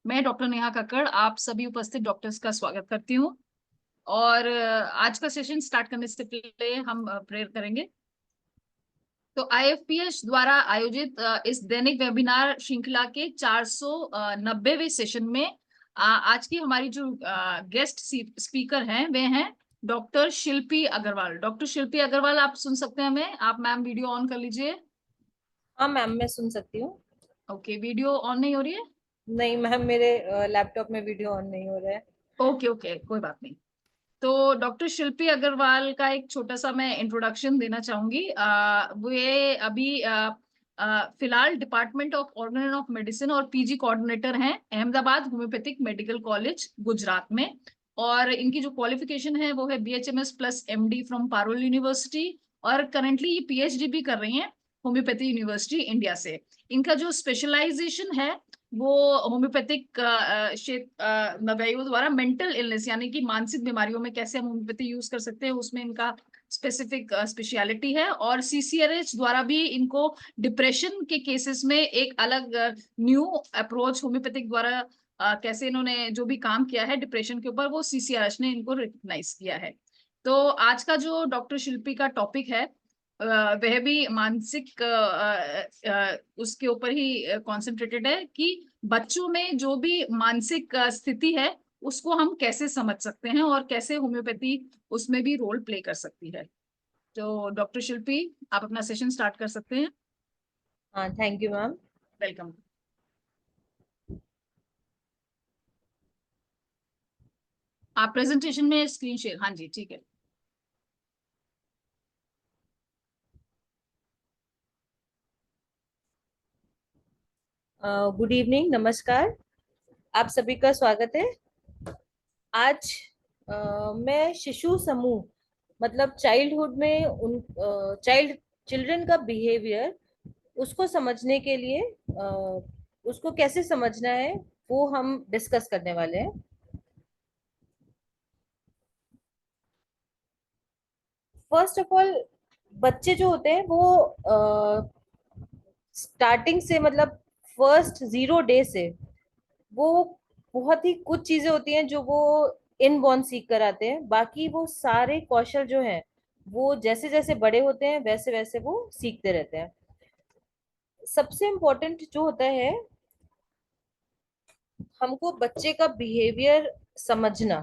मैं डॉक्टर नेहा कक्कड़ आप सभी उपस्थित डॉक्टर्स का स्वागत करती हूँ। और आज का सेशन स्टार्ट करने से पहले हम प्रेयर करेंगे। तो आईएफपीएच द्वारा आयोजित इस दैनिक वेबिनार श्रृंखला के 490वें सेशन में आज की हमारी जो गेस्ट स्पीकर हैं वे हैं डॉक्टर शिल्पी अग्रवाल। डॉक्टर शिल्पी अग्रवाल, आप सुन सकते हैं हमें? आप मैम वीडियो ऑन कर लीजिए। हाँ मैम, मैं सुन सकती हूँ। ओके, वीडियो ऑन नहीं हो रही है? नहीं मैम, मेरे लैपटॉप में वीडियो ऑन नहीं हो रहा है। ओके ओके, कोई बात नहीं। तो डॉक्टर शिल्पी अग्रवाल का एक छोटा सा मैं इंट्रोडक्शन देना चाहूंगी। वे अभी फिलहाल department of organ of medicine और पीजी कोऑर्डिनेटर हैं Ahmedabad homeopathic medical college Gujarat में। और इनकी जो क्वालिफिकेशन है वो है BHMS plus MD from Parul university. और करंटली ये पीएचडी भी कर रही हैं होम्योपैथी यूनिवर्सिटी इंडिया से। इनका जो स्पेशलाइजेशन है वो होम्योपैथिक क्षेत्र दवाइयों द्वारा मेंटल इलनेस यानी कि मानसिक बीमारियों में कैसे हम होम्योपैथी यूज कर सकते हैं उसमें इनका स्पेसिफिक स्पेशलिटी है। और सीसीआरएच द्वारा भी इनको डिप्रेशन के केसेस में एक अलग न्यू अप्रोच होम्योपैथिक द्वारा कैसे इन्होंने जो भी काम किया है डिप्रेशन के ऊपर वो सीसीआरएच ने इनको रिकग्नाइज किया है। तो आज का जो डॉक्टर शिल्पी का टॉपिक है वह भी मानसिक उसके ऊपर ही कॉन्सेंट्रेटेड है कि बच्चों में जो भी मानसिक स्थिति है उसको हम कैसे समझ सकते हैं और कैसे होम्योपैथी उसमें भी रोल प्ले कर सकती है। तो डॉक्टर शिल्पी, आप अपना सेशन स्टार्ट कर सकते हैं। हाँ, थैंक यू मैम। वेलकम। आप प्रेजेंटेशन में स्क्रीन शेयर, हाँ जी ठीक है। गुड इवनिंग, नमस्कार। आप सभी का स्वागत है। आज मैं शिशु समूह मतलब चाइल्डहुड में उन चाइल्ड चिल्ड्रन का बिहेवियर उसको समझने के लिए उसको कैसे समझना है वो हम डिस्कस करने वाले हैं। फर्स्ट ऑफ ऑल, बच्चे जो होते हैं वो स्टार्टिंग से मतलब फर्स्ट 0 डे से वो बहुत ही कुछ चीजें होती हैं जो वो इनबॉर्न सीख कर आते हैं। बाकी वो सारे कौशल जो हैं वो जैसे जैसे बड़े होते हैं वैसे वैसे वो सीखते रहते हैं। सबसे इम्पोर्टेंट जो होता है, हमको बच्चे का बिहेवियर समझना।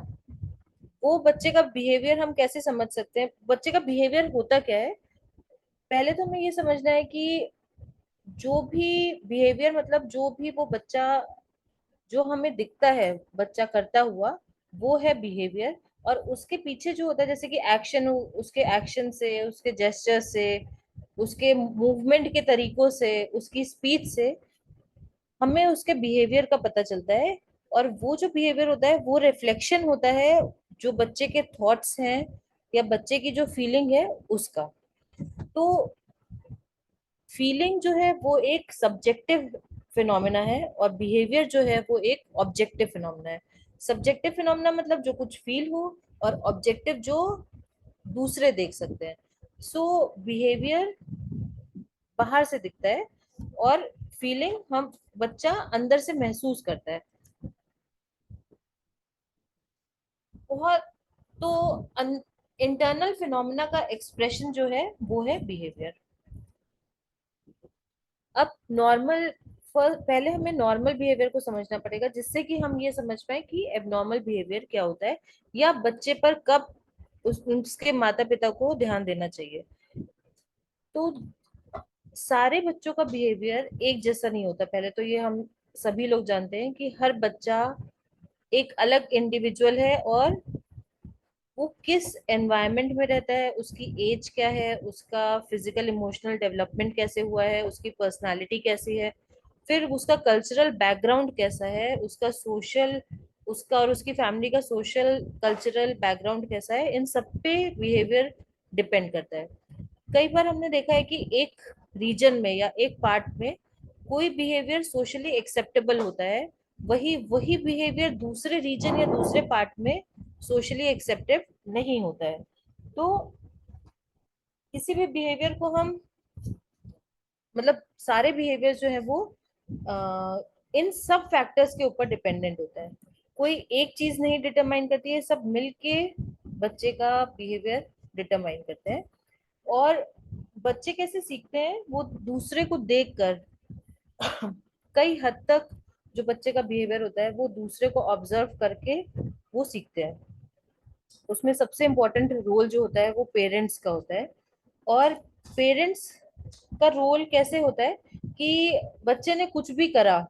वो बच्चे का बिहेवियर हम कैसे समझ सकते हैं, बच्चे का बिहेवियर होता क्या है। पहले तो हमें ये समझना है कि जो भी बिहेवियर मतलब जो भी वो बच्चा जो हमें दिखता है बच्चा करता हुआ वो है बिहेवियर। और उसके पीछे जो होता है जैसे कि एक्शन, उसके एक्शन से, उसके जेस्चर से, उसके मूवमेंट के तरीकों से, उसकी स्पीच से हमें उसके बिहेवियर का पता चलता है। और वो जो बिहेवियर होता है वो रिफ्लेक्शन होता है जो बच्चे के थॉट्स हैं या बच्चे की जो फीलिंग है उसका। तो फीलिंग जो है वो एक सब्जेक्टिव फिनोमेना है और बिहेवियर जो है वो एक ऑब्जेक्टिव फिनोमेना है। सब्जेक्टिव फिनोमेना मतलब जो कुछ फील हो, और ऑब्जेक्टिव जो दूसरे देख सकते हैं। सो बिहेवियर बाहर से दिखता है और फीलिंग हम बच्चा अंदर से महसूस करता है बहुत। तो इंटरनल फिनोमेना का एक्सप्रेशन जो है वो है बिहेवियर। अब नॉर्मल, पहले हमें नॉर्मल बिहेवियर को समझना पड़ेगा जिससे कि हम ये समझ पाए कि एबनॉर्मल बिहेवियर क्या होता है या बच्चे पर कब उसके माता पिता को ध्यान देना चाहिए। तो सारे बच्चों का बिहेवियर एक जैसा नहीं होता। पहले तो ये हम सभी लोग जानते हैं कि हर बच्चा एक अलग इंडिविजुअल है और वो किस एनवायरनमेंट में रहता है, उसकी एज क्या है, उसका फिजिकल इमोशनल डेवलपमेंट कैसे हुआ है, उसकी पर्सनालिटी कैसी है, फिर उसका कल्चरल बैकग्राउंड कैसा है, उसका सोशल, उसका और उसकी फैमिली का सोशल कल्चरल बैकग्राउंड कैसा है, इन सब पे बिहेवियर डिपेंड करता है। कई बार हमने देखा है कि एक रीजन में या एक पार्ट में कोई बिहेवियर सोशली एक्सेप्टेबल होता है, वही वही बिहेवियर दूसरे रीजन या दूसरे पार्ट में सोशली एक्सेप्टेड नहीं होता है। तो किसी भी बिहेवियर को हम मतलब सारे बिहेवियर जो है वो इन सब फैक्टर्स के ऊपर डिपेंडेंट होता है। कोई एक चीज नहीं डिटरमाइन करती है, सब मिलके बच्चे का बिहेवियर डिटरमाइन करते हैं। और बच्चे कैसे सीखते हैं, वो दूसरे को देखकर कई हद तक जो बच्चे का बिहेवियर होता है वो दूसरे को ऑब्जर्व करके वो सीखते हैं। उसमें सबसे इम्पोर्टेंट रोल जो होता है वो पेरेंट्स का होता है। और पेरेंट्स का रोल कैसे होता है कि बच्चे ने कुछ भी करा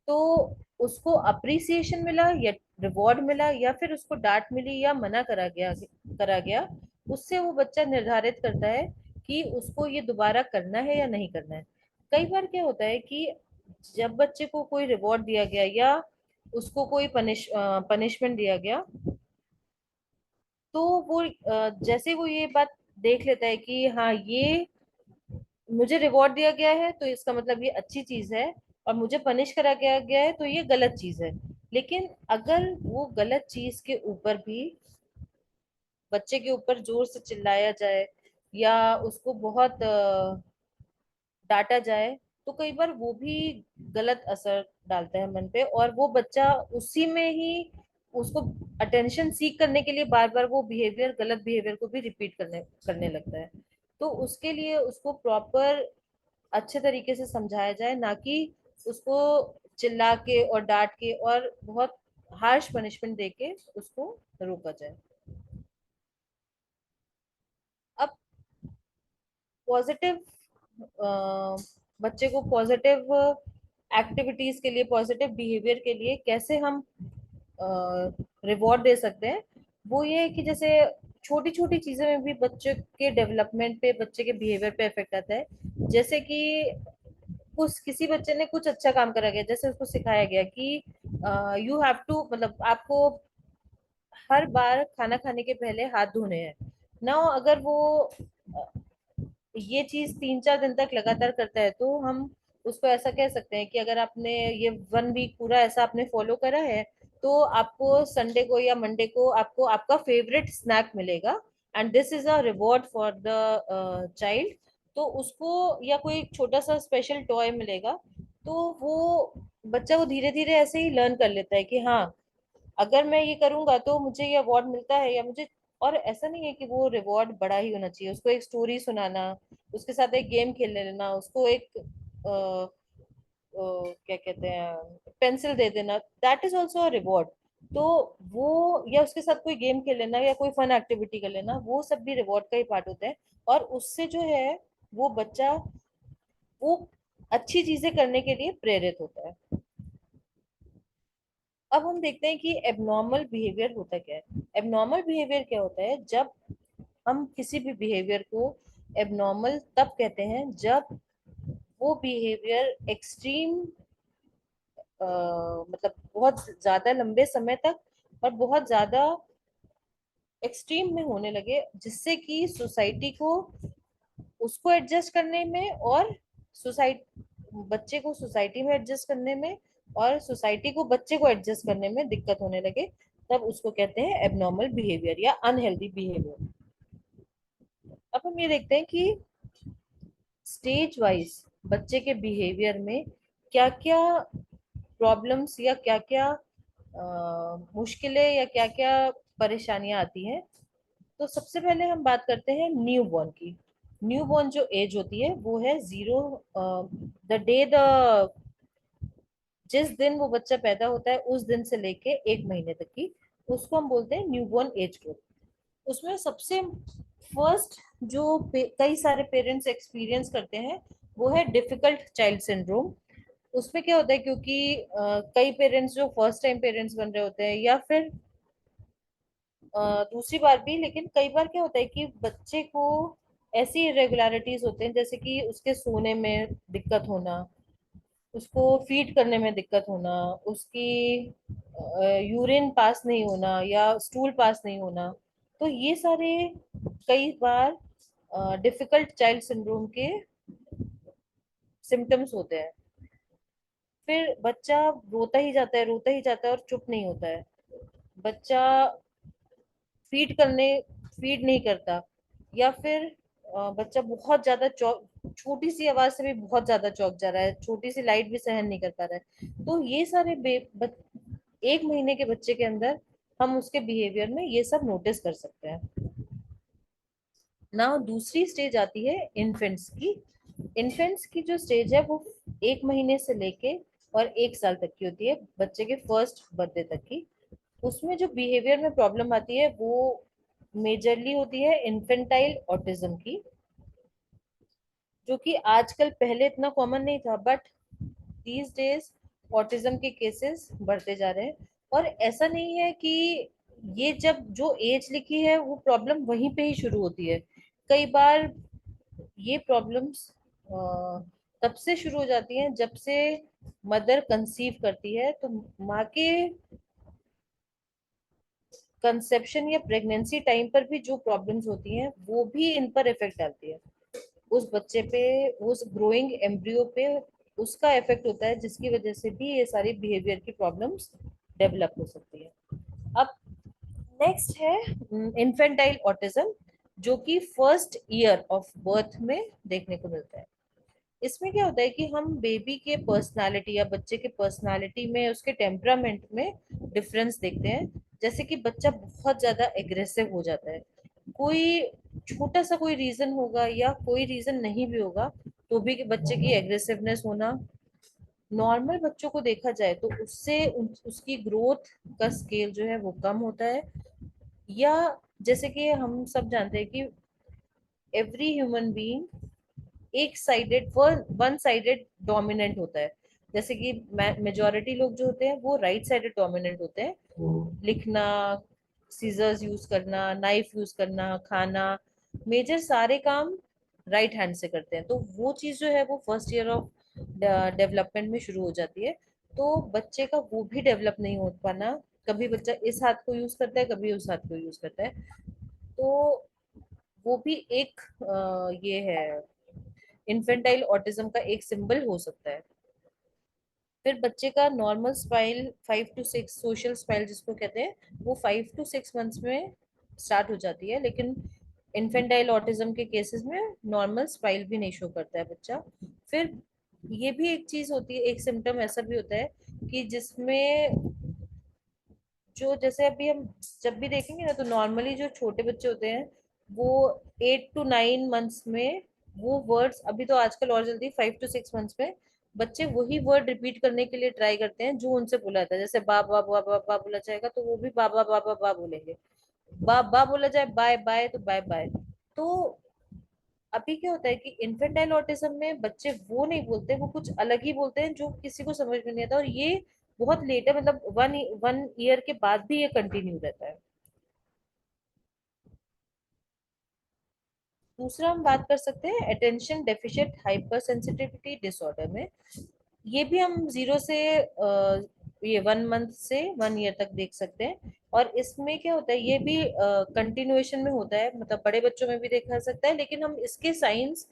तो उसको अप्रिसिएशन मिला या रिवॉर्ड मिला या फिर उसको डांट मिली या मना करा गया, उससे वो बच्चा निर्धारित करता है कि उसको ये दोबारा करना है या नहीं करना है। कई बार क्या होता है कि जब बच्चे को कोई रिवॉर्ड दिया गया या उसको कोई पनिशमेंट दिया गया, तो वो जैसे वो ये बात देख लेता है कि हाँ, ये मुझे रिवॉर्ड दिया गया है तो इसका मतलब ये अच्छी चीज है, और मुझे पनिश करा गया गया है तो ये गलत चीज है। लेकिन अगर वो गलत चीज के ऊपर भी बच्चे के ऊपर जोर से चिल्लाया जाए या उसको बहुत डांटा जाए, तो कई बार वो भी गलत असर डालता है मन पे, और वो बच्चा उसी में ही उसको अटेंशन सीख करने के लिए बार बार वो बिहेवियर, गलत बिहेवियर को भी रिपीट करने करने लगता है। तो उसके लिए उसको प्रॉपर अच्छे तरीके से समझाया जाए, ना कि उसको चिल्ला के और डांट के और बहुत हार्श पनिशमेंट दे के उसको रोका जाए। अब पॉजिटिव बच्चे को पॉजिटिव एक्टिविटीज के लिए, पॉजिटिव बिहेवियर के लिए कैसे हम रिवॉर्ड दे सकते हैं, वो ये है कि जैसे छोटी छोटी चीजों में भी बच्चे के डेवलपमेंट पे, बच्चे के बिहेवियर पे इफेक्ट आता है। जैसे कि कुछ किसी बच्चे ने कुछ अच्छा काम करा गया, जैसे उसको सिखाया गया कि यू हैव टू, मतलब आपको हर बार खाना खाने के पहले हाथ धोने हैं ना। अगर वो ये चीज 3-4 दिन तक लगातार करता है तो हम उसको ऐसा कह सकते हैं कि अगर आपने ये 1 वीक पूरा ऐसा आपने फॉलो करा है, तो आपको संडे को या मंडे को आपको आपका फेवरेट स्नैक मिलेगा, and this is a reward for the child. तो उसको या कोई एक छोटा सा स्पेशल टॉय मिलेगा, तो वो बच्चा वो धीरे धीरे ऐसे ही लर्न कर लेता है कि हाँ, अगर मैं ये करूंगा तो मुझे ये अवार्ड मिलता है या मुझे। और ऐसा नहीं है कि वो रिवॉर्ड बड़ा ही होना चाहिए, उसको एक स्टोरी सुनाना, उसके साथ एक गेम खेल लेना, उसको एक क्या कहते हैं पेंसिल दे देना, that is also a reward. तो वो, या उसके साथ कोई गेम खेल लेना या कोई फन एक्टिविटी कर लेना, वो सब भी रिवॉर्ड का ही पार्ट होता है। और उससे जो है वो बच्चा वो अच्छी चीजें करने के लिए प्रेरित होता है। अब हम देखते हैं कि एबनॉर्मल बिहेवियर होता क्या है। एबनॉर्मल बिहेवियर क्या होता है, जब हम किसी भी बिहेवियर को एबनॉर्मल तब कहते हैं जब वो बिहेवियर एक्सट्रीम, मतलब बहुत ज्यादा लंबे समय तक और बहुत ज्यादा एक्सट्रीम में होने लगे, जिससे कि सोसाइटी को उसको एडजस्ट करने में और सोसाइटी बच्चे को सोसाइटी में एडजस्ट करने में और सोसाइटी को बच्चे को एडजस्ट करने में दिक्कत होने लगे, तब उसको कहते हैं एबनॉर्मल बिहेवियर या अनहेल्दी बिहेवियर। अब हम ये देखते हैं कि स्टेज वाइज बच्चे के बिहेवियर में क्या क्या प्रॉब्लम्स या क्या क्या मुश्किलें या क्या क्या परेशानियां आती हैं। तो सबसे पहले हम बात करते हैं न्यू बॉर्न की। न्यू बॉर्न जो एज होती है वो है 0, द जिस दिन वो बच्चा पैदा होता है उस दिन से लेके 1 महीने तक की, उसको हम बोलते हैं न्यू बॉर्न एज ग्रुप। उसमें सबसे फर्स्ट जो कई सारे पेरेंट्स एक्सपीरियंस करते हैं वो है डिफिकल्ट चाइल्ड सिंड्रोम। उसमें क्या होता है, क्योंकि कई पेरेंट्स जो फर्स्ट टाइम पेरेंट्स बन रहे होते हैं या फिर दूसरी बार भी, लेकिन कई बार क्या होता है कि बच्चे को ऐसी इरेगुलरिटीज होते हैं, जैसे कि उसके सोने में दिक्कत होना, उसको फीड करने में दिक्कत होना, उसकी यूरिन पास नहीं होना या स्टूल पास नहीं होना। तो ये सारे कई बार डिफिकल्ट चाइल्ड सिंड्रोम के सिम्टम्स होते हैं। फिर बच्चा रोता ही जाता है, रोता ही जाता है और चुप नहीं होता है। बच्चा फीड करने फीड नहीं करता, या फिर बच्चा बहुत ज्यादा छोटी सी आवाज से भी बहुत ज्यादा चौंक जा रहा है, छोटी सी लाइट भी सहन नहीं कर पा रहा है। तो ये सारे 1 महीने के बच्चे के अंदर हम उसके बिहेवियर में ये सब नोटिस कर सकते हैं ना। दूसरी स्टेज आती है इन्फेंट्स की। इन्फेंट्स की जो स्टेज है वो 1 महीने से लेके और 1 साल तक की होती है, बच्चे के फर्स्ट बर्थडे तक की। उसमें जो बिहेवियर में प्रॉब्लम आती है वो मेजरली होती है इन्फेंटाइल ऑटिज्म की, जो कि आजकल, पहले इतना कॉमन नहीं था, बट दीज डेज ऑटिज्म के केसेस बढ़ते जा रहे हैं। और ऐसा नहीं है कि ये जब जो एज लिखी है वो प्रॉब्लम वहीं पे ही शुरू होती है। कई बार ये प्रॉब्लम्स तब से शुरू हो जाती हैं जब से मदर कंसीव करती है, तो माँ के कंसेप्शन या प्रेगनेंसी टाइम पर भी जो प्रॉब्लम्स होती हैं वो भी इन पर इफेक्ट डालती है, उस बच्चे पे, उस ग्रोइंग एम्ब्रियो पे उसका इफेक्ट होता है, जिसकी वजह से भी ये सारी बिहेवियर की प्रॉब्लम्स डेवलप हो सकती है। अब नेक्स्ट है इन्फेंटाइल ऑटिज्म, जो कि फर्स्ट ईयर ऑफ बर्थ में देखने को मिलता है। इसमें क्या होता है कि हम बेबी के पर्सनालिटी या बच्चे के पर्सनालिटी में, उसके टेम्परामेंट में डिफरेंस देखते हैं। जैसे कि बच्चा बहुत ज्यादा एग्रेसिव हो जाता है, कोई छोटा सा कोई रीजन होगा या कोई रीजन नहीं भी होगा तो भी कि बच्चे की एग्रेसिवनेस होना। नॉर्मल बच्चों को देखा जाए तो उससे उसकी ग्रोथ का स्केल जो है वो कम होता है। या जैसे कि हम सब जानते हैं कि एवरी ह्यूमन बीइंग एक साइडेड, वन साइडेड डोमिनेंट होता है। जैसे कि मेजोरिटी लोग जो होते हैं वो राइट साइडेड डोमिनेंट होते हैं, लिखना, सीजर्स यूज करना, नाइफ यूज करना, खाना, मेजर सारे काम राइट हैंड से करते हैं। तो वो चीज जो है वो फर्स्ट ईयर ऑफ डेवलपमेंट में शुरू हो जाती है। तो बच्चे का वो भी डेवलप नहीं हो पाना, कभी बच्चा इस हाथ को यूज करता है, कभी उस हाथ को यूज करता है। तो वो भी एक ये है, इन्फेंटाइल ऑटिज्म का एक सिंबल हो सकता है। फिर बच्चे का नॉर्मल स्पाइल 5 to 6, सोशल स्पाइल जिसको कहते हैं, वो 5 to 6 मंथ्स में स्टार्ट हो जाती है। लेकिन इन्फेंटाइल ऑटिज्म के केसेस में नॉर्मल स्पाइल भी नहीं शो करता है बच्चा। फिर ये भी एक चीज होती है, एक सिम्टम ऐसा भी होता है कि जिसमें जो, जैसे अभी हम जब भी देखेंगे ना, तो नॉर्मली जो छोटे बच्चे होते हैं वो 8 to 9 मंथ्स में वो वर्ड्स, अभी तो आजकल और जल्दी 5 to 6 मंथ्स में बच्चे वही वर्ड रिपीट करने के लिए ट्राई करते हैं जो उनसे बोला था। जैसे बा बा बा बा बा बोला जाएगा तो वो भी बा बा बा बा बा बोलेंगे। बा बा बोला जाए, बाय बाय तो बाय बाय। तो अभी क्या होता है कि इन्फेंटाइल ऑटिज्म में बच्चे वो नहीं बोलते, वो कुछ अलग ही बोलते हैं जो किसी को समझ में नहीं आता, और ये बहुत लेट है, मतलब वन वन ईयर के बाद भी ये कंटिन्यू रहता है। दूसरा हम बात कर सकते हैं attention deficient hyper sensitivity disorder में। ये भी हम 0 से ये 1 मंथ से 1 ईयर तक देख सकते हैं। और इसमें क्या होता है, ये भी कंटिन्यूएशन में होता है, मतलब बड़े बच्चों में भी देखा जा सकता है, लेकिन हम इसके साइंस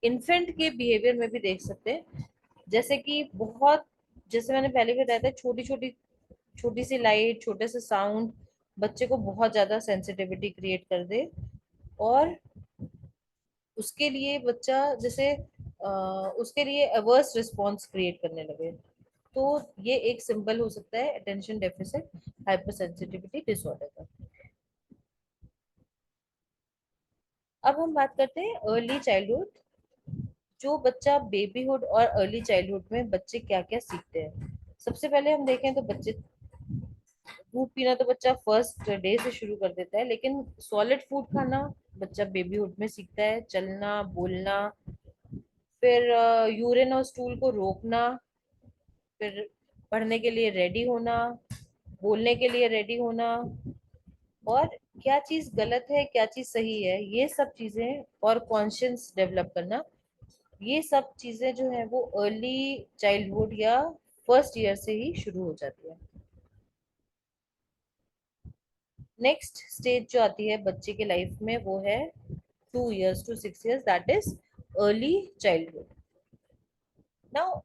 इन्फेंट के बिहेवियर में भी देख सकते हैं। जैसे कि बहुत, जैसे मैंने पहले भी बताया था, छोटी छोटी, छोटी सी लाइट, छोटे से साउंड बच्चे को बहुत ज्यादा सेंसिटिविटी क्रिएट कर दे, और उसके लिए बच्चा जैसे उसके लिए एवर्स रिस्पॉन्स क्रिएट करने लगे। तो ये एक सिंबल हो सकता है attention deficit hyper sensitivity disorder का। अब हम बात करते हैं अर्ली चाइल्डहुड। जो बच्चा बेबीहुड और अर्ली चाइल्डहुड में बच्चे क्या क्या सीखते हैं। सबसे पहले हम देखें तो बच्चे, दूध पीना तो बच्चा फर्स्ट डे से शुरू कर देता है, लेकिन सॉलिड फूड खाना बच्चा बेबीहुड में सीखता है, चलना, बोलना, फिर यूरिन और स्टूल को रोकना, फिर पढ़ने के लिए रेडी होना, बोलने के लिए रेडी होना, और क्या चीज गलत है क्या चीज सही है ये सब चीजें, और कॉन्शियस डेवलप करना, ये सब चीजें जो है वो अर्ली चाइल्डहुड या फर्स्ट ईयर से ही शुरू हो जाती है। नेक्स्ट स्टेज जो आती है बच्चे के लाइफ में वो है 2 years to 6 years, that is early childhood. Now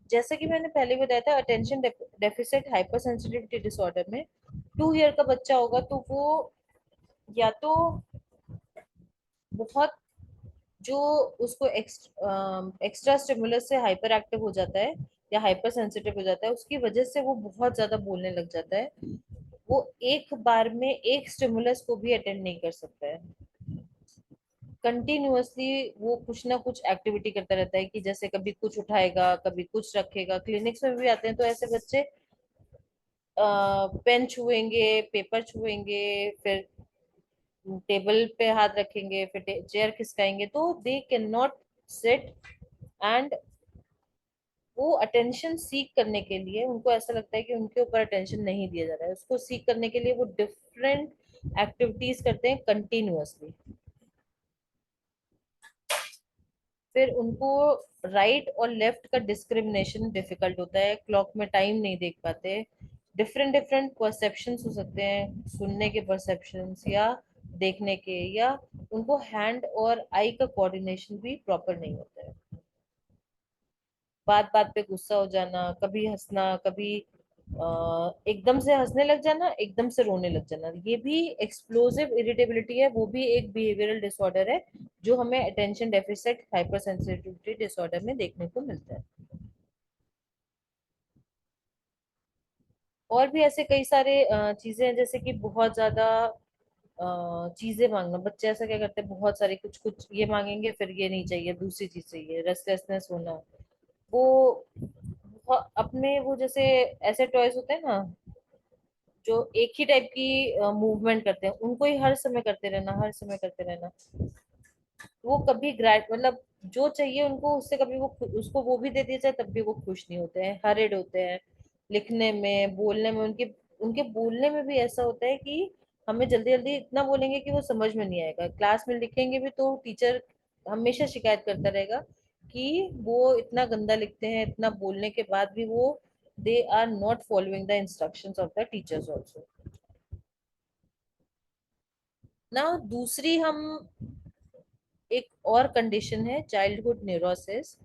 जैसे कि मैंने पहले बताया था, attention deficit hyper sensitivity disorder में 2 ईयर का बच्चा होगा तो वो या तो बहुत जो उसको एक्स्ट्रा स्टिमुलस से हाइपर एक्टिव हो जाता है या हाइपर सेंसिटिव हो जाता है, उसकी वजह से वो बहुत ज्यादा बोलने लग जाता है। वो एक बार में एक स्टिमुलस को भी अटेंड नहीं कर सकता है। कंटिन्यूअसली वो कुछ ना कुछ एक्टिविटी करता रहता है, कि जैसे कभी कुछ उठाएगा, कभी कुछ रखेगा। क्लिनिक्स में भी आते हैं तो ऐसे बच्चे पेन छुएंगे, पेपर छुएंगे, फिर टेबल पे हाथ रखेंगे, फिर चेयर खिसकाएंगे, तो they can not sit. And वो अटेंशन सीख करने के लिए, उनको ऐसा लगता है कि उनके ऊपर अटेंशन नहीं दिया जा रहा है, उसको सीख करने के लिए वो डिफरेंट एक्टिविटीज करते हैं कंटिन्यूअसली। फिर उनको राइट और लेफ्ट का डिस्क्रिमिनेशन डिफिकल्ट होता है, क्लॉक में टाइम नहीं देख पाते। डिफरेंट डिफरेंट परसेप्शंस हो सकते हैं, सुनने के परसेप्शंस या देखने के, या उनको हैंड और आई का कोऑर्डिनेशन भी प्रॉपर नहीं होता है। बात बात पे गुस्सा हो जाना, कभी हंसना, कभी एकदम से हंसने लग जाना, एकदम से रोने लग जाना, ये भी एक्सप्लोसिव इरिटेबिलिटी है, वो भी एक बिहेवियरल डिसऑर्डर है जो हमें attention deficit hyper sensitivity disorder में देखने को मिलता है। और भी ऐसे कई सारे चीजें हैं, जैसे कि बहुत ज्यादा चीजें मांगना। बच्चे ऐसा क्या करते हैं, बहुत सारे कुछ कुछ ये मांगेंगे, फिर ये नहीं चाहिए, दूसरी चीज चाहिए, रेस्टलेसनेस होना। वो अपने वो जैसे ऐसे टॉयज होते हैं ना, जो एक ही टाइप की मूवमेंट करते हैं, उनको ही हर समय करते रहना, हर समय करते रहना। वो कभी ग्रैट मतलब जो चाहिए उनको उससे कभी वो उसको वो भी दे दिया जाए तब भी वो खुश नहीं होते हैं, हरिड होते हैं। लिखने में, बोलने में, उनके उनके बोलने में भी ऐसा होता है कि हमें जल्दी जल्दी इतना बोलेंगे कि वो समझ में नहीं आएगा। क्लास में लिखेंगे भी तो टीचर हमेशा शिकायत करता रहेगा कि वो इतना गंदा लिखते हैं, इतना बोलने के बाद भी वो they are not following the instructions of the teachers also. ना दूसरी हम एक और कंडीशन है चाइल्डहुड न्यूरोसिस।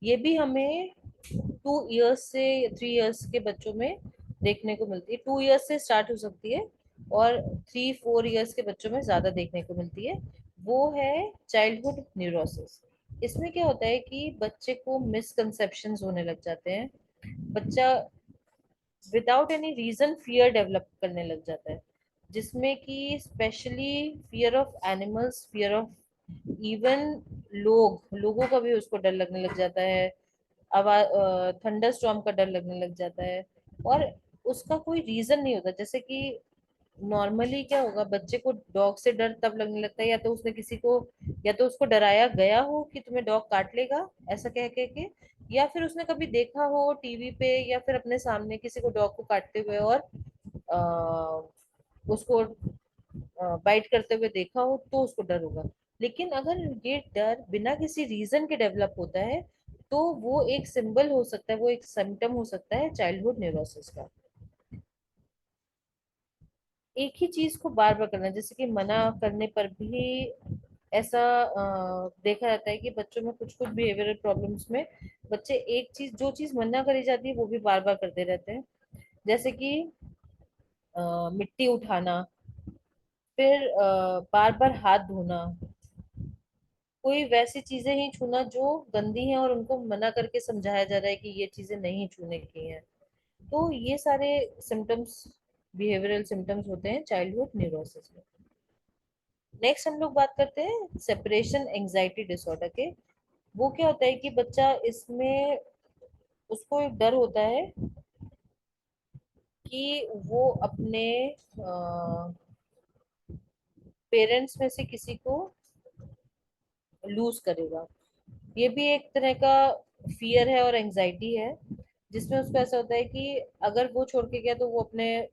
ये भी हमें 2 इयर्स से 3 इयर्स के बच्चों में देखने को मिलती है। 2 इयर्स से स्टार्ट हो सकती है और 3-4 इयर्स के बच्चों में ज्यादा देखने को मिलती है। वो है चाइल्डहुड न्यूरोसिस। इसमें क्या होता है कि बच्चे को मिसकंसेप्शंस होने लग जाते हैं। बच्चा without any reason fear develop करने लग जाता है, जिसमें कि specially fear of animals, fear of even लोगों का भी उसको डर लगने लग जाता है। आवाज थंडर स्टॉर्म का डर लगने लग जाता है। और उसका कोई रीजन नहीं होता। जैसे कि नॉर्मली क्या होगा, बच्चे को डॉग से डर तब लगने लगता है या तो उसने किसी को, या तो उसको डराया गया हो कि तुम्हें डॉग काट लेगा ऐसा कह के, या फिर उसने कभी देखा हो टीवी पे या फिर अपने सामने किसी को डॉग को काटते हुए और उसको बाइट करते हुए देखा हो तो उसको डर होगा। लेकिन अगर ये डर बिना किसी रीजन के डेवलप होता है तो वो एक सिंबल हो सकता है, वो एक सिम्टम हो सकता है चाइल्डहुड न्यूरोसिस का। एक ही चीज को बार बार करना, जैसे कि मना करने पर भी ऐसा देखा जाता है कि बच्चों में कुछ कुछ बिहेवियरल प्रॉब्लम्स में बच्चे एक चीज, जो चीज मना करी जाती है वो भी बार बार करते रहते हैं। जैसे कि मिट्टी उठाना, फिर बार बार हाथ धोना, कोई वैसी चीजें ही छूना जो गंदी हैं और उनको मना करके समझाया जा रहा है कि ये चीजें नहीं छूने की हैं। तो ये सारे सिम्टम्स, बिहेवियरल सिम्टम्स होते हैं चाइल्डहुड न्यूरोसिस में। नेक्स्ट हम लोग बात करते हैं सेपरेशन एंजाइटी डिसऑर्डर के। वो क्या होता है कि बच्चा इसमें, उसको एक डर होता है कि वो अपने पेरेंट्स में से किसी को लूज करेगा। ये भी एक तरह का फियर है और एंजाइटी है, जिसमें उसको ऐसा होता है कि अगर वो छोड़ के गया तो वो अपने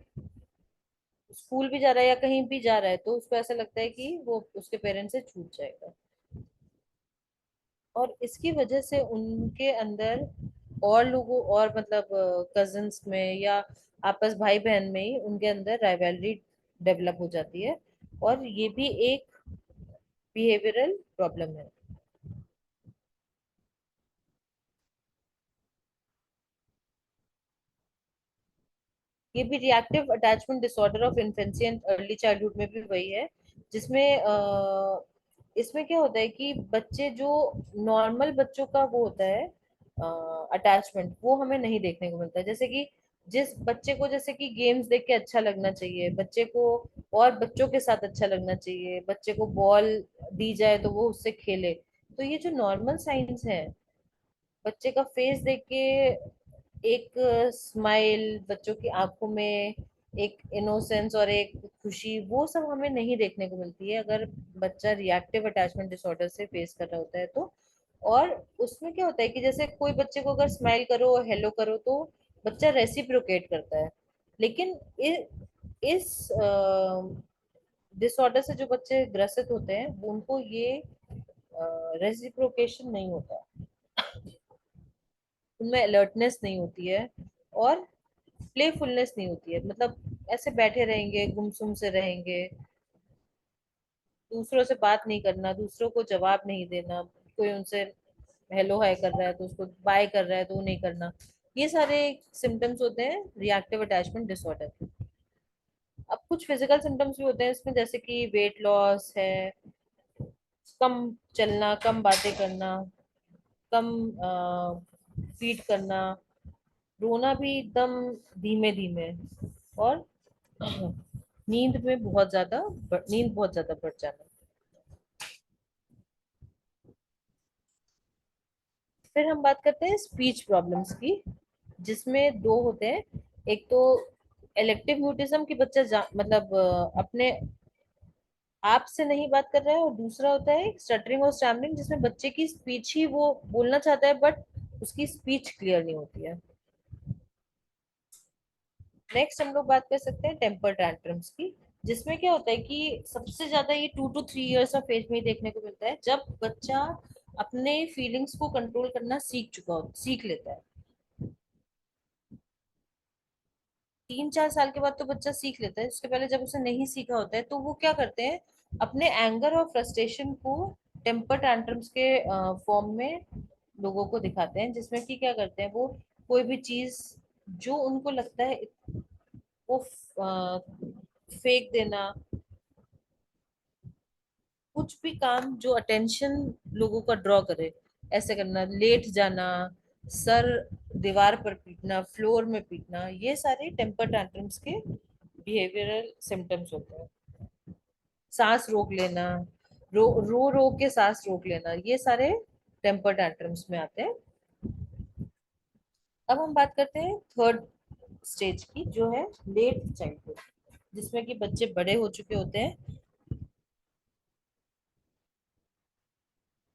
स्कूल भी जा रहा है या कहीं भी जा रहा है तो उसको ऐसा लगता है कि वो उसके पेरेंट्स से छूट जाएगा। और इसकी वजह से उनके अंदर और लोगों और मतलब कजन्स में या आपस भाई बहन में ही उनके अंदर राइवलरी डेवलप हो जाती है। और ये भी एक बिहेवियरल प्रॉब्लम है। ये भी reactive attachment disorder of infancy and early childhood में भी वही है, जिसमें इसमें क्या होता है कि बच्चे जो नॉर्मल बच्चों का वो होता है अटैचमेंट, वो हमें नहीं देखने को मिलता है। जैसे कि जिस बच्चे को जैसे कि गेम्स देख के अच्छा लगना चाहिए बच्चे को, और बच्चों के साथ अच्छा लगना चाहिए बच्चे को, बॉल दी जाए तो वो उससे खेले, तो ये जो नॉर्मल साइंस है बच्चे का फेस देख के, एक स्माइल बच्चों की आंखों में, एक इनोसेंस और एक खुशी, वो सब हमें नहीं देखने को मिलती है अगर बच्चा रिएक्टिव अटैचमेंट डिसऑर्डर से फेस कर रहा होता है तो। और उसमें क्या होता है कि जैसे कोई बच्चे को अगर स्माइल करो हेलो करो तो बच्चा रेसिप्रोकेट करता है, लेकिन इस डिसऑर्डर से जो बच्चे ग्रसित होते हैं उनको ये रेसिप्रोकेशन नहीं होता, उनमें अलर्टनेस नहीं होती है और प्लेफुलनेस नहीं होती है। मतलब ऐसे बैठे रहेंगे, गुमसुम से रहेंगे, दूसरों से बात नहीं करना, दूसरों को जवाब नहीं देना, कोई उनसे हेलो हाय कर रहा है तो उसको बाय कर रहा है तो वो नहीं करना। ये सारे सिम्टम्स होते हैं रिएक्टिव अटैचमेंट डिसऑर्डर के। अब कुछ फिजिकल सिम्टम्स भी होते हैं इसमें, जैसे कि वेट लॉस है, कम चलना, कम बातें करना, कम फीड करना, रोना भी एकदम धीमे धीमे, और नींद बहुत ज्यादा बढ़ जाना। फिर हम बात करते हैं स्पीच प्रॉब्लम्स की, जिसमें दो होते हैं। एक तो इलेक्टिव म्यूटिज्म की बच्चा मतलब अपने आप से नहीं बात कर रहा है, और दूसरा होता है स्टटरिंग और स्टैमरिंग, जिसमें बच्चे की स्पीच ही वो बोलना चाहता है बट उसकी स्पीच क्लियर नहीं होती है। नेक्स्ट हम लोग बात कर सकते हैं टेम्पर टैंट्रम्स की, जिसमें क्या होता है कि सबसे ज्यादा ये 2 to 3 इयर्स ऑफ एज में ही देखने को मिलता है, जब बच्चा अपने फीलिंग्स को कंट्रोल करना सीख लेता है। 3 4 साल के बाद तो बच्चा सीख लेता है, उसके पहले जब उसे नहीं सीखा होता है तो वो क्या करते हैं, अपने एंगर और फ्रस्ट्रेशन को टेम्पर टैंट्रम्स के फॉर्म में लोगों को दिखाते हैं, जिसमें कि क्या करते हैं वो, कोई भी चीज जो उनको लगता है वो फेंक देना, कुछ भी काम जो अटेंशन लोगों का ड्रॉ करे, ऐसे करना, लेट जाना, सर दीवार पर पीटना, फ्लोर में पीटना, ये सारे टेम्पर टैंट्रम्स के बिहेवियरल सिम्टम्स होते हैं। सांस रोक लेना, रो रो के सांस रोक लेना, ये सारे टेम्पर टैंट्रम्स में आते हैं। अब हम बात करते हैं थर्ड स्टेज की, जो है लेट चाइल्डहुड, जिसमें कि बच्चे बड़े हो चुके होते हैं।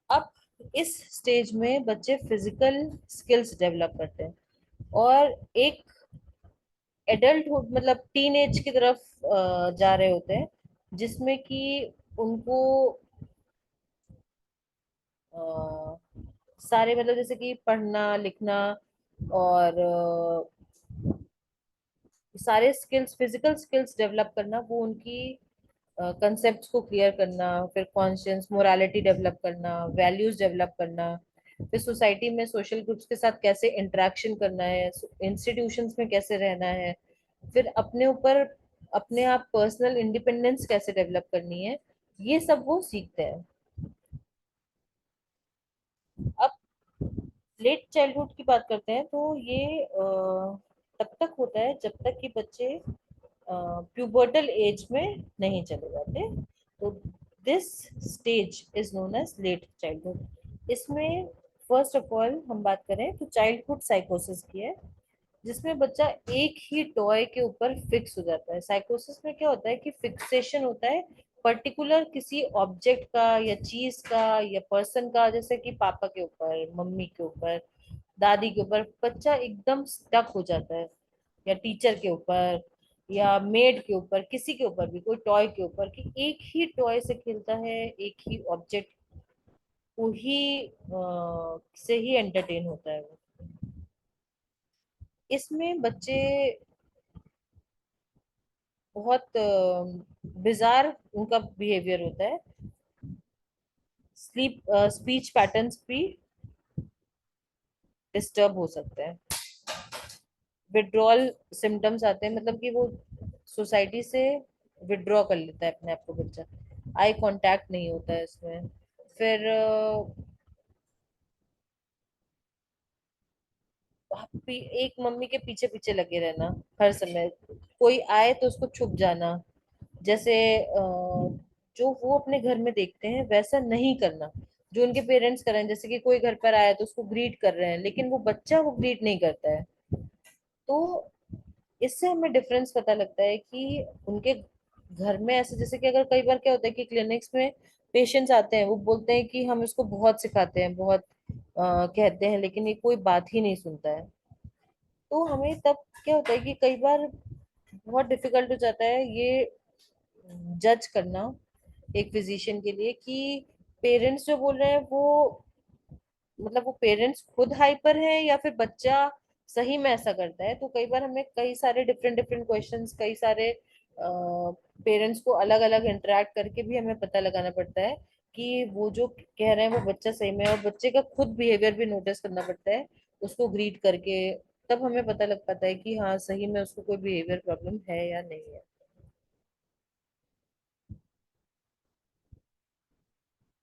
अब इस स्टेज में बच्चे फिजिकल स्किल्स डेवलप करते हैं, और एक एडल्टहुड मतलब टीन एज की तरफ जा रहे होते हैं, जिसमें कि उनको अ, सारे मतलब जैसे कि पढ़ना लिखना और सारे स्किल्स, फिजिकल स्किल्स डेवलप करना, वो उनकी कंसेप्ट को क्लियर करना, फिर कॉन्शियस मोरालिटी डेवलप करना, वैल्यूज डेवलप करना, फिर सोसाइटी में सोशल ग्रुप्स के साथ कैसे इंटरेक्शन करना है, इंस्टीट्यूशंस में कैसे रहना है, फिर अपने ऊपर अपने आप पर्सनल इंडिपेंडेंस कैसे डेवलप करनी है, ये सब वो सीखते हैं। अब लेट चाइल्डहुड की बात करते हैं तो ये तब तक होता है जब तक कि बच्चे प्यूबर्टल एज में नहीं चले जाते, तो this stage is known as late childhood. इसमें फर्स्ट ऑफ ऑल हम बात करें तो चाइल्डहुड साइकोसिस की है, जिसमें बच्चा एक ही टॉय के ऊपर फिक्स हो जाता है। साइकोसिस में क्या होता है कि फिक्सेशन होता है पर्टिकुलर किसी ऑब्जेक्ट का या चीज का या पर्सन का, जैसे कि पापा के ऊपर, मम्मी के ऊपर, दादी के ऊपर बच्चा एकदम स्टक हो जाता है, या टीचर के ऊपर या मेड के ऊपर, किसी के ऊपर भी, कोई टॉय के ऊपर, कि एक ही टॉय से खेलता है, एक ही ऑब्जेक्ट को ही से ही एंटरटेन होता है वो। इसमें बच्चे बहुत बिजार उनका बिहेवियर होता है, स्पीच पैटर्न्स भी डिस्टर्ब हो सकते हैं, विड्रॉल सिम्टम्स आते हैं, मतलब कि वो सोसाइटी से विड्रॉ कर लेता है अपने आप को बच्चा। आई कांटेक्ट नहीं होता है इसमें। फिर एक मम्मी के पीछे पीछे लगे रहना हर समय, कोई आए तो उसको छुप जाना, जैसे जो वो अपने घर में देखते हैं वैसा नहीं करना जो उनके पेरेंट्स कर रहे हैं। जैसे कि कोई घर पर आया तो उसको ग्रीट कर रहे हैं, लेकिन वो बच्चा वो ग्रीट नहीं करता है। तो इससे हमें डिफरेंस पता लगता है कि उनके घर में ऐसे, जैसे कि अगर कई बार क्या होता है कि क्लिनिक्स में पेशेंट्स आते हैं, वो बोलते हैं कि हम इसको बहुत सिखाते हैं, बहुत कहते हैं, लेकिन ये कोई बात ही नहीं सुनता है। तो हमें तब क्या होता है कि कई बार बहुत डिफिकल्ट हो जाता है ये जज करना एक फिजिशियन के लिए कि पेरेंट्स जो बोल रहे हैं वो, मतलब वो पेरेंट्स खुद हाइपर है या फिर बच्चा सही में ऐसा करता है। तो कई बार हमें कई सारे डिफरेंट डिफरेंट क्वेश्चंस, कई सारे पेरेंट्स को अलग अलग इंटरेक्ट करके भी हमें पता लगाना पड़ता है कि वो जो कह रहे हैं वो बच्चा सही में है, और बच्चे का खुद बिहेवियर भी नोटिस करना पड़ता है उसको ग्रीट करके। तब हमें पता लग पाता है कि हाँ सही में उसको कोई बिहेवियर प्रॉब्लम है या नहीं है।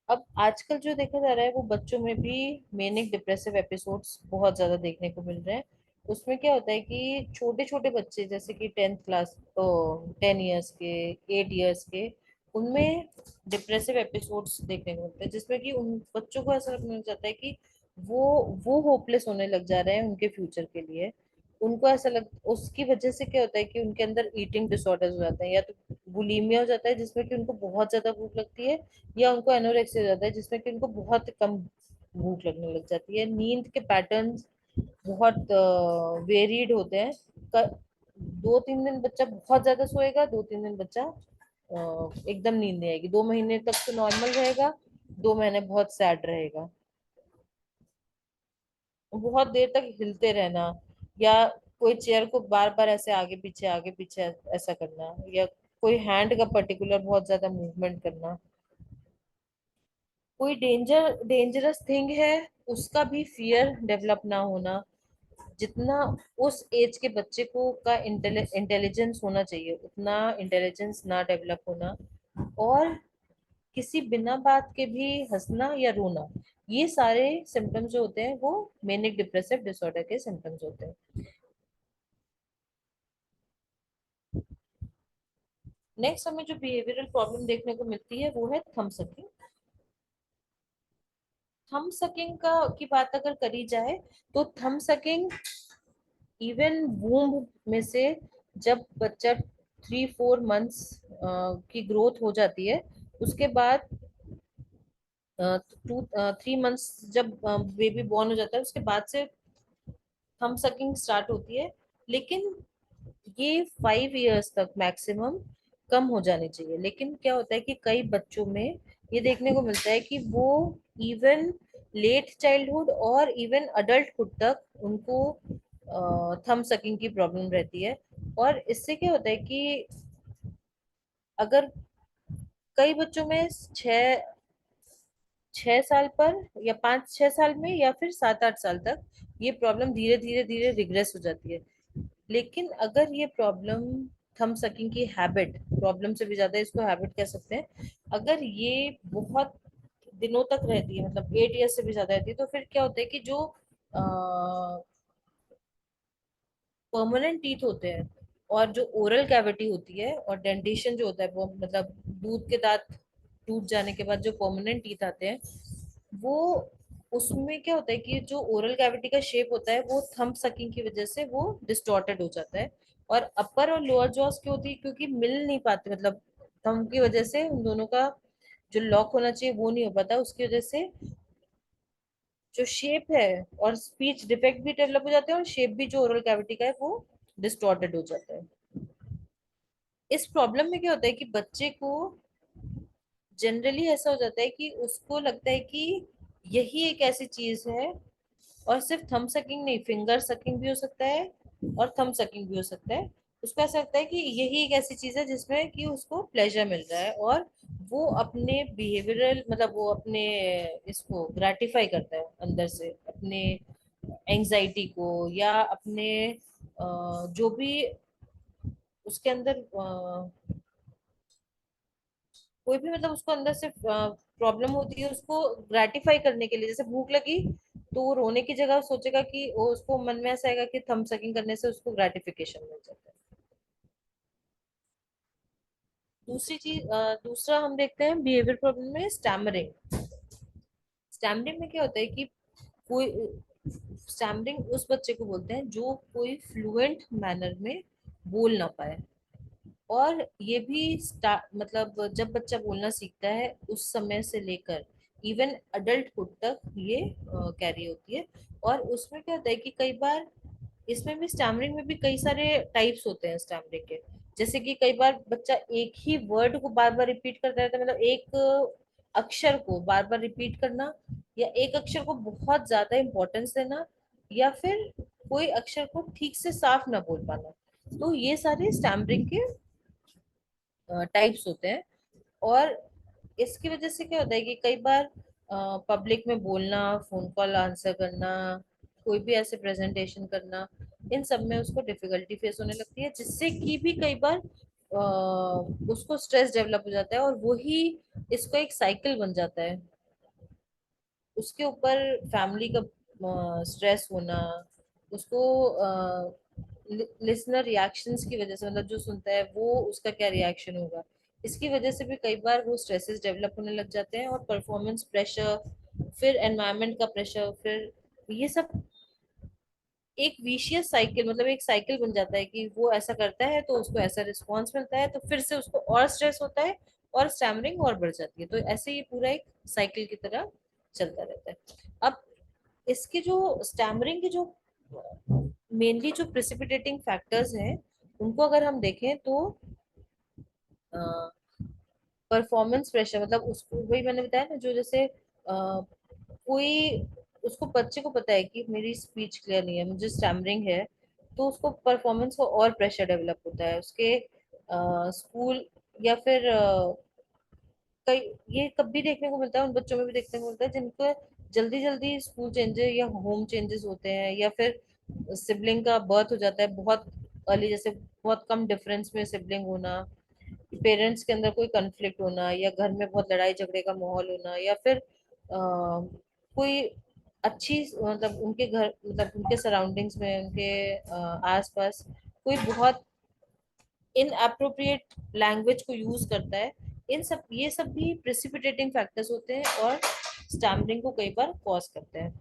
अब आजकल जो देखा जा रहा है वो बच्चों में भी मेनिक डिप्रेसिव एपिसोड्स बहुत ज्यादा देखने को मिल रहे हैं। उसमें क्या होता है कि छोटे छोटे बच्चे, जैसे कि 10th क्लास, तो 10 इयर्स के, 8 इयर्स के, उनमें डिप्रेसिव एपिसोड्स देखने को मिलते हैं, जिसमें कि उन बच्चों को ऐसा लगने लग जाता है कि वो वो होपलेस होने लग जा रहे हैं उनके फ्यूचर के लिए। उनको ऐसा लग, उसकी वजह से क्या होता है कि उनके अंदर ईटिंग डिसऑर्डर्स हो जाते हैं, या तो बुलीमिया हो जाता है जिसमें कि उनको बहुत ज्यादा भूख लगती है, या उनको एनोरेक्सिया हो जाता है जिसमें कि उनको बहुत कम भूख लगने लग जाती है। नींद के पैटर्न्स बहुत वेरीड होते हैं। 2-3 दिन बच्चा बहुत ज्यादा सोएगा, 2-3 दिन बच्चा एकदम नींद नहीं आएगी, 2 महीने तक तो नॉर्मल रहेगा, 2 महीने बहुत सैड रहेगा। बहुत देर तक हिलते रहना, या कोई चेयर को बार बार ऐसे आगे पीछे ऐसा करना, या कोई हैंड का पर्टिकुलर बहुत ज्यादा मूवमेंट करना, कोई डेंजरस थिंग है उसका भी फियर डेवलप ना होना। जितना उस एज के बच्चे को का इंटेलिजेंस होना चाहिए उतना इंटेलिजेंस ना डेवलप होना, और किसी बिना बात के भी हंसना या रोना, ये सारे सिम्टम्स जो होते हैं वो मेनिक डिप्रेसिव डिसऑर्डर के सिम्टम्स होते हैं। नेक्स्ट हमें जो बिहेवियरल प्रॉब्लम देखने को मिलती है वो है थम सकिंग। थम सकिंग का की बात अगर करी जाए तो थम सकिंग इवन वूम्ब में से, जब बच्चा 3-4 मंथ्स की ग्रोथ हो जाती है, उसके बाद 3 मंथ्स जब बेबी बॉर्न हो जाता है उसके बाद से थम सकिंग स्टार्ट होती है। लेकिन ये 5 इयर्स तक मैक्सिमम कम हो जानी चाहिए। लेकिन क्या होता है कि कई बच्चों में ये देखने को मिलता है कि वो इवन लेट चाइल्डहुड और इवन अडल्टहुड तक उनको थम सकिंग की प्रॉब्लम रहती है। और इससे क्या होता है कि अगर कई बच्चों में 6 6 साल पर, या 5-6 साल में, या फिर 7-8 साल तक ये प्रॉब्लम धीरे धीरे धीरे रिग्रेस हो जाती है। लेकिन अगर ये प्रॉब्लम, थम सकिंग की हैबिट, प्रॉब्लम से भी ज्यादा इसको हैबिट कह सकते हैं, अगर ये बहुत दिनों तक रहती है, मतलब 8 इयर्स से भी ज्यादा रहती है, तो फिर क्या होता है कि जो परमानेंट टीथ होते हैं और जो ओरल कैविटी होती है और डेंटिशन जो होता है, वो मतलब दूध के दांत टूट जाने के बाद जो परमानेंट टीथ आते हैं, वो, उसमें क्या होता है कि जो ओरल कैविटी का शेप होता है वो थंब सकिंग की वजह से वो डिस्टॉर्टेड हो जाता है। और अपर और लोअर जॉस की होती है क्योंकि मिल नहीं पाते, मतलब थंब की वजह से उन दोनों का जो लॉक होना चाहिए वो नहीं हो पाता, उसकी वजह से जो शेप है, और स्पीच डिफेक्ट भी डेवलप हो जाते हैं, और शेप भी जो ओरल कैविटी का है वो डिस्टॉर्टेड हो जाता है। इस प्रॉब्लम में क्या होता है कि बच्चे को जनरली ऐसा हो जाता है कि उसको लगता है कि यही एक ऐसी चीज है, और सिर्फ थंब सकिंग नहीं, फिंगर सकिंग भी हो सकता है और थंब सकिंग भी हो सकता है। उसको ऐसा लगता है कि यही एक ऐसी चीज है जिसमें कि उसको प्लेजर मिल रहा है, और वो अपने बिहेवियरल, मतलब वो अपने इसको ग्रेटिफाई करता है अंदर से, अपने एंजाइटी को, या अपने जो भी उसके अंदर कोई भी मतलब उसको अंदर से प्रॉब्लम होती है, उसको ग्रेटिफाई करने के लिए, जैसे भूख लगी तो वो रोने की जगह सोचेगा कि वो, उसको मन में ऐसा आएगा कि थम सकिंग करने से उसको ग्रेटिफिकेशन मिल जाता है। दूसरी चीज, दूसरा हम देखते हैं बिहेवियर प्रॉब्लम में स्टैमरिंग। स्टैमरिंग में क्या होता है कि कोई, स्टैमरिंग उस बच्चे को बोलते हैं जो कोई फ्लुएंट मैनर में बोल ना पाए। और ये भी मतलब जब बच्चा बोलना सीखता है उस समय से लेकर इवन अडल्टहुड तक ये कैरी होती है। और उसमें क्या होता है कि कई बार इसमें भी, स्टैमरिंग में भी कई सारे टाइप्स होते हैं स्टैमरिंग के। जैसे कि कई बार बच्चा एक ही वर्ड को बार बार रिपीट करता रहता है, मतलब एक अक्षर को बार बार रिपीट करना, या एक अक्षर को बहुत ज्यादा इंपॉर्टेंस देना, या फिर कोई अक्षर को ठीक से साफ ना बोल पाना। तो ये सारे स्टैमरिंग के टाइप्स होते हैं। और इसकी वजह से क्या होता है कि कई बार पब्लिक में बोलना, फोन कॉल आंसर करना, कोई भी ऐसे प्रेजेंटेशन करना, इन सब में उसको डिफिकल्टी फेस होने लगती है, जिससे कि भी कई बार उसको स्ट्रेस डेवलप हो जाता है, और वही इसको एक साइकिल बन जाता है। उसके ऊपर फैमिली का स्ट्रेस होना, उसको लिसनर रिएक्शंस की वजह से, मतलब जो सुनता है वो उसका क्या रिएक्शन होगा, इसकी वजह से भी कई बार वो स्ट्रेसेस डेवलप होने लग जाते हैं। और परफॉर्मेंस प्रेशर, फिर एनवायरनमेंट का प्रेशर, फिर ये सब एक विशियस साइकिल, मतलब एक साइकिल बन जाता है कि वो ऐसा करता है तो उसको ऐसा रिस्पॉन्स मिलता है, तो फिर से उसको और स्ट्रेस होता है और स्टैमरिंग और बढ़ जाती है। तो ऐसे ये पूरा एक साइकिल की तरह चलता रहता है। अब इसके जो स्टैमरिंग के जो मेनली जो प्रेसिपिटेटिंग फैक्टर्स हैं, उनको अगर हम देखें तो परफॉर्मेंस प्रेशर, मतलब उसको वही मैंने बताया ना, जो जैसे कोई, उसको बच्चे को पता है कि मेरी स्पीच क्लियर नहीं है, मुझे स्टैमरिंग है, तो उसको परफॉर्मेंस को और प्रेशर डेवलप होता है उसके स्कूल, या फिर कई, ये कभी देखने को मिलता है, उन बच्चों में भी देखने को मिलता है जिनको जल्दी जल्दी स्कूल चेंजेस या होम चेंजेस होते हैं, या फिर सिबलिंग का बर्थ हो जाता है बहुत अर्ली, जैसे बहुत कम डिफरेंस में सिबलिंग होना, पेरेंट्स के अंदर कोई कन्फ्लिक्ट होना, या घर में बहुत लड़ाई झगड़े का माहौल होना, या फिर कोई अच्छी, मतलब उनके घर, मतलब उनके सराउंडिंग्स में, उनके आसपास कोई बहुत इनअप्रोप्रिएट लैंग्वेज को यूज करता है। इन सब, ये सब भी प्रेसिपिटेटिंग फैक्टर्स होते हैं और स्टैमरिंग को कई बार कॉज करते हैं।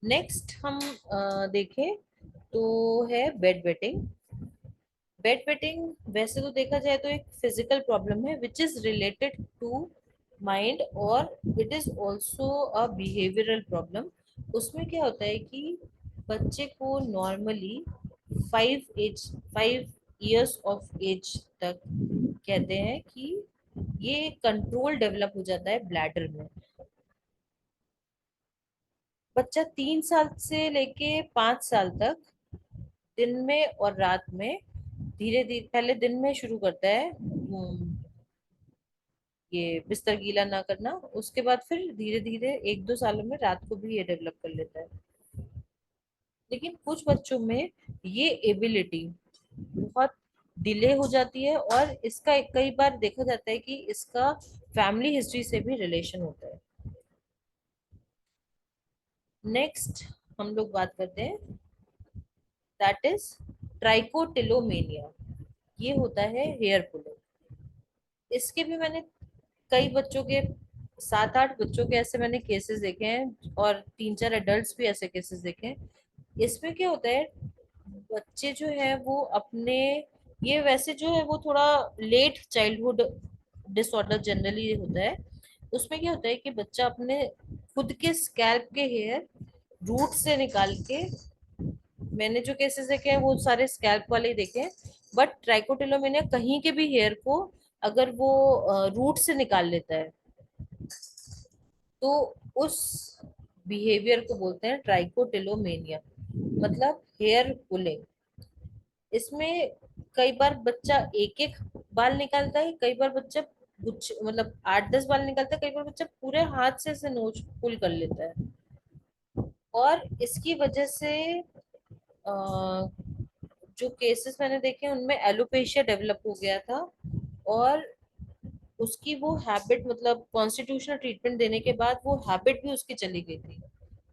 नेक्स्ट हम देखें तो है बेड वेटिंग। बेड वेटिंग वैसे तो देखा जाए तो एक फिजिकल प्रॉब्लम है which is related to mind, और it is also a behavioural problem. उसमें क्या होता है कि बच्चे को नॉर्मली 5 ईयर्स ऑफ एज तक कहते हैं कि ये कंट्रोल डेवलप हो जाता है ब्लैडर में। बच्चा 3 साल से लेके 5 साल तक दिन में और रात में धीरे धीरे, पहले दिन में शुरू करता है ये बिस्तर गीला ना करना, उसके बाद फिर धीरे धीरे 1-2 सालों में रात को भी ये डेवलप कर लेता है। लेकिन कुछ बच्चों में ये एबिलिटी बहुत डिले हो जाती है, और इसका कई बार देखा जाता है कि इसका फैमिली हिस्ट्री से भी रिलेशन होता है। नेक्स्ट हम लोग बात करते हैं, दैट इज ट्राइकोटिलोमेनिया। ये होता है हेयर पुलिंग। इसके भी मैंने कई बच्चों के, 7-8 बच्चों के ऐसे मैंने केसेस देखे हैं, और 3-4 एडल्ट्स भी ऐसे केसेस देखे हैं। इसमें क्या होता है, बच्चे जो है वो अपने, ये वैसे जो है वो थोड़ा लेट चाइल्डहुड डिसऑर्डर जनरली होता है। उसमें क्या होता है कि बच्चा अपने खुद के स्कैल्प के हेयर रूट से निकाल के, मैंने जो केसेस देखे हैं वो सारे स्कैल्प वाले ही देखे हैं, बट ट्राइकोटिलोमेनिया कहीं के भी हेयर को अगर वो रूट से निकाल लेता है, तो उस बिहेवियर को बोलते हैं ट्राइकोटिलोमेनिया, मतलब हेयर पुलिंग। इसमें कई बार बच्चा एक एक बाल निकालता है, कई बार बच्चा कुछ, मतलब 8-10 बाल निकालता है, कई बार बच्चा पूरे हाथ से ऐसे नोच पुल कर लेता है। और इसकी वजह से जो केसेस मैंने देखे उनमें एलोपेशिया डेवलप हो गया था, और उसकी वो हैबिट, मतलब कॉन्स्टिट्यूशनल ट्रीटमेंट देने के बाद वो हैबिट भी उसकी चली गई थी,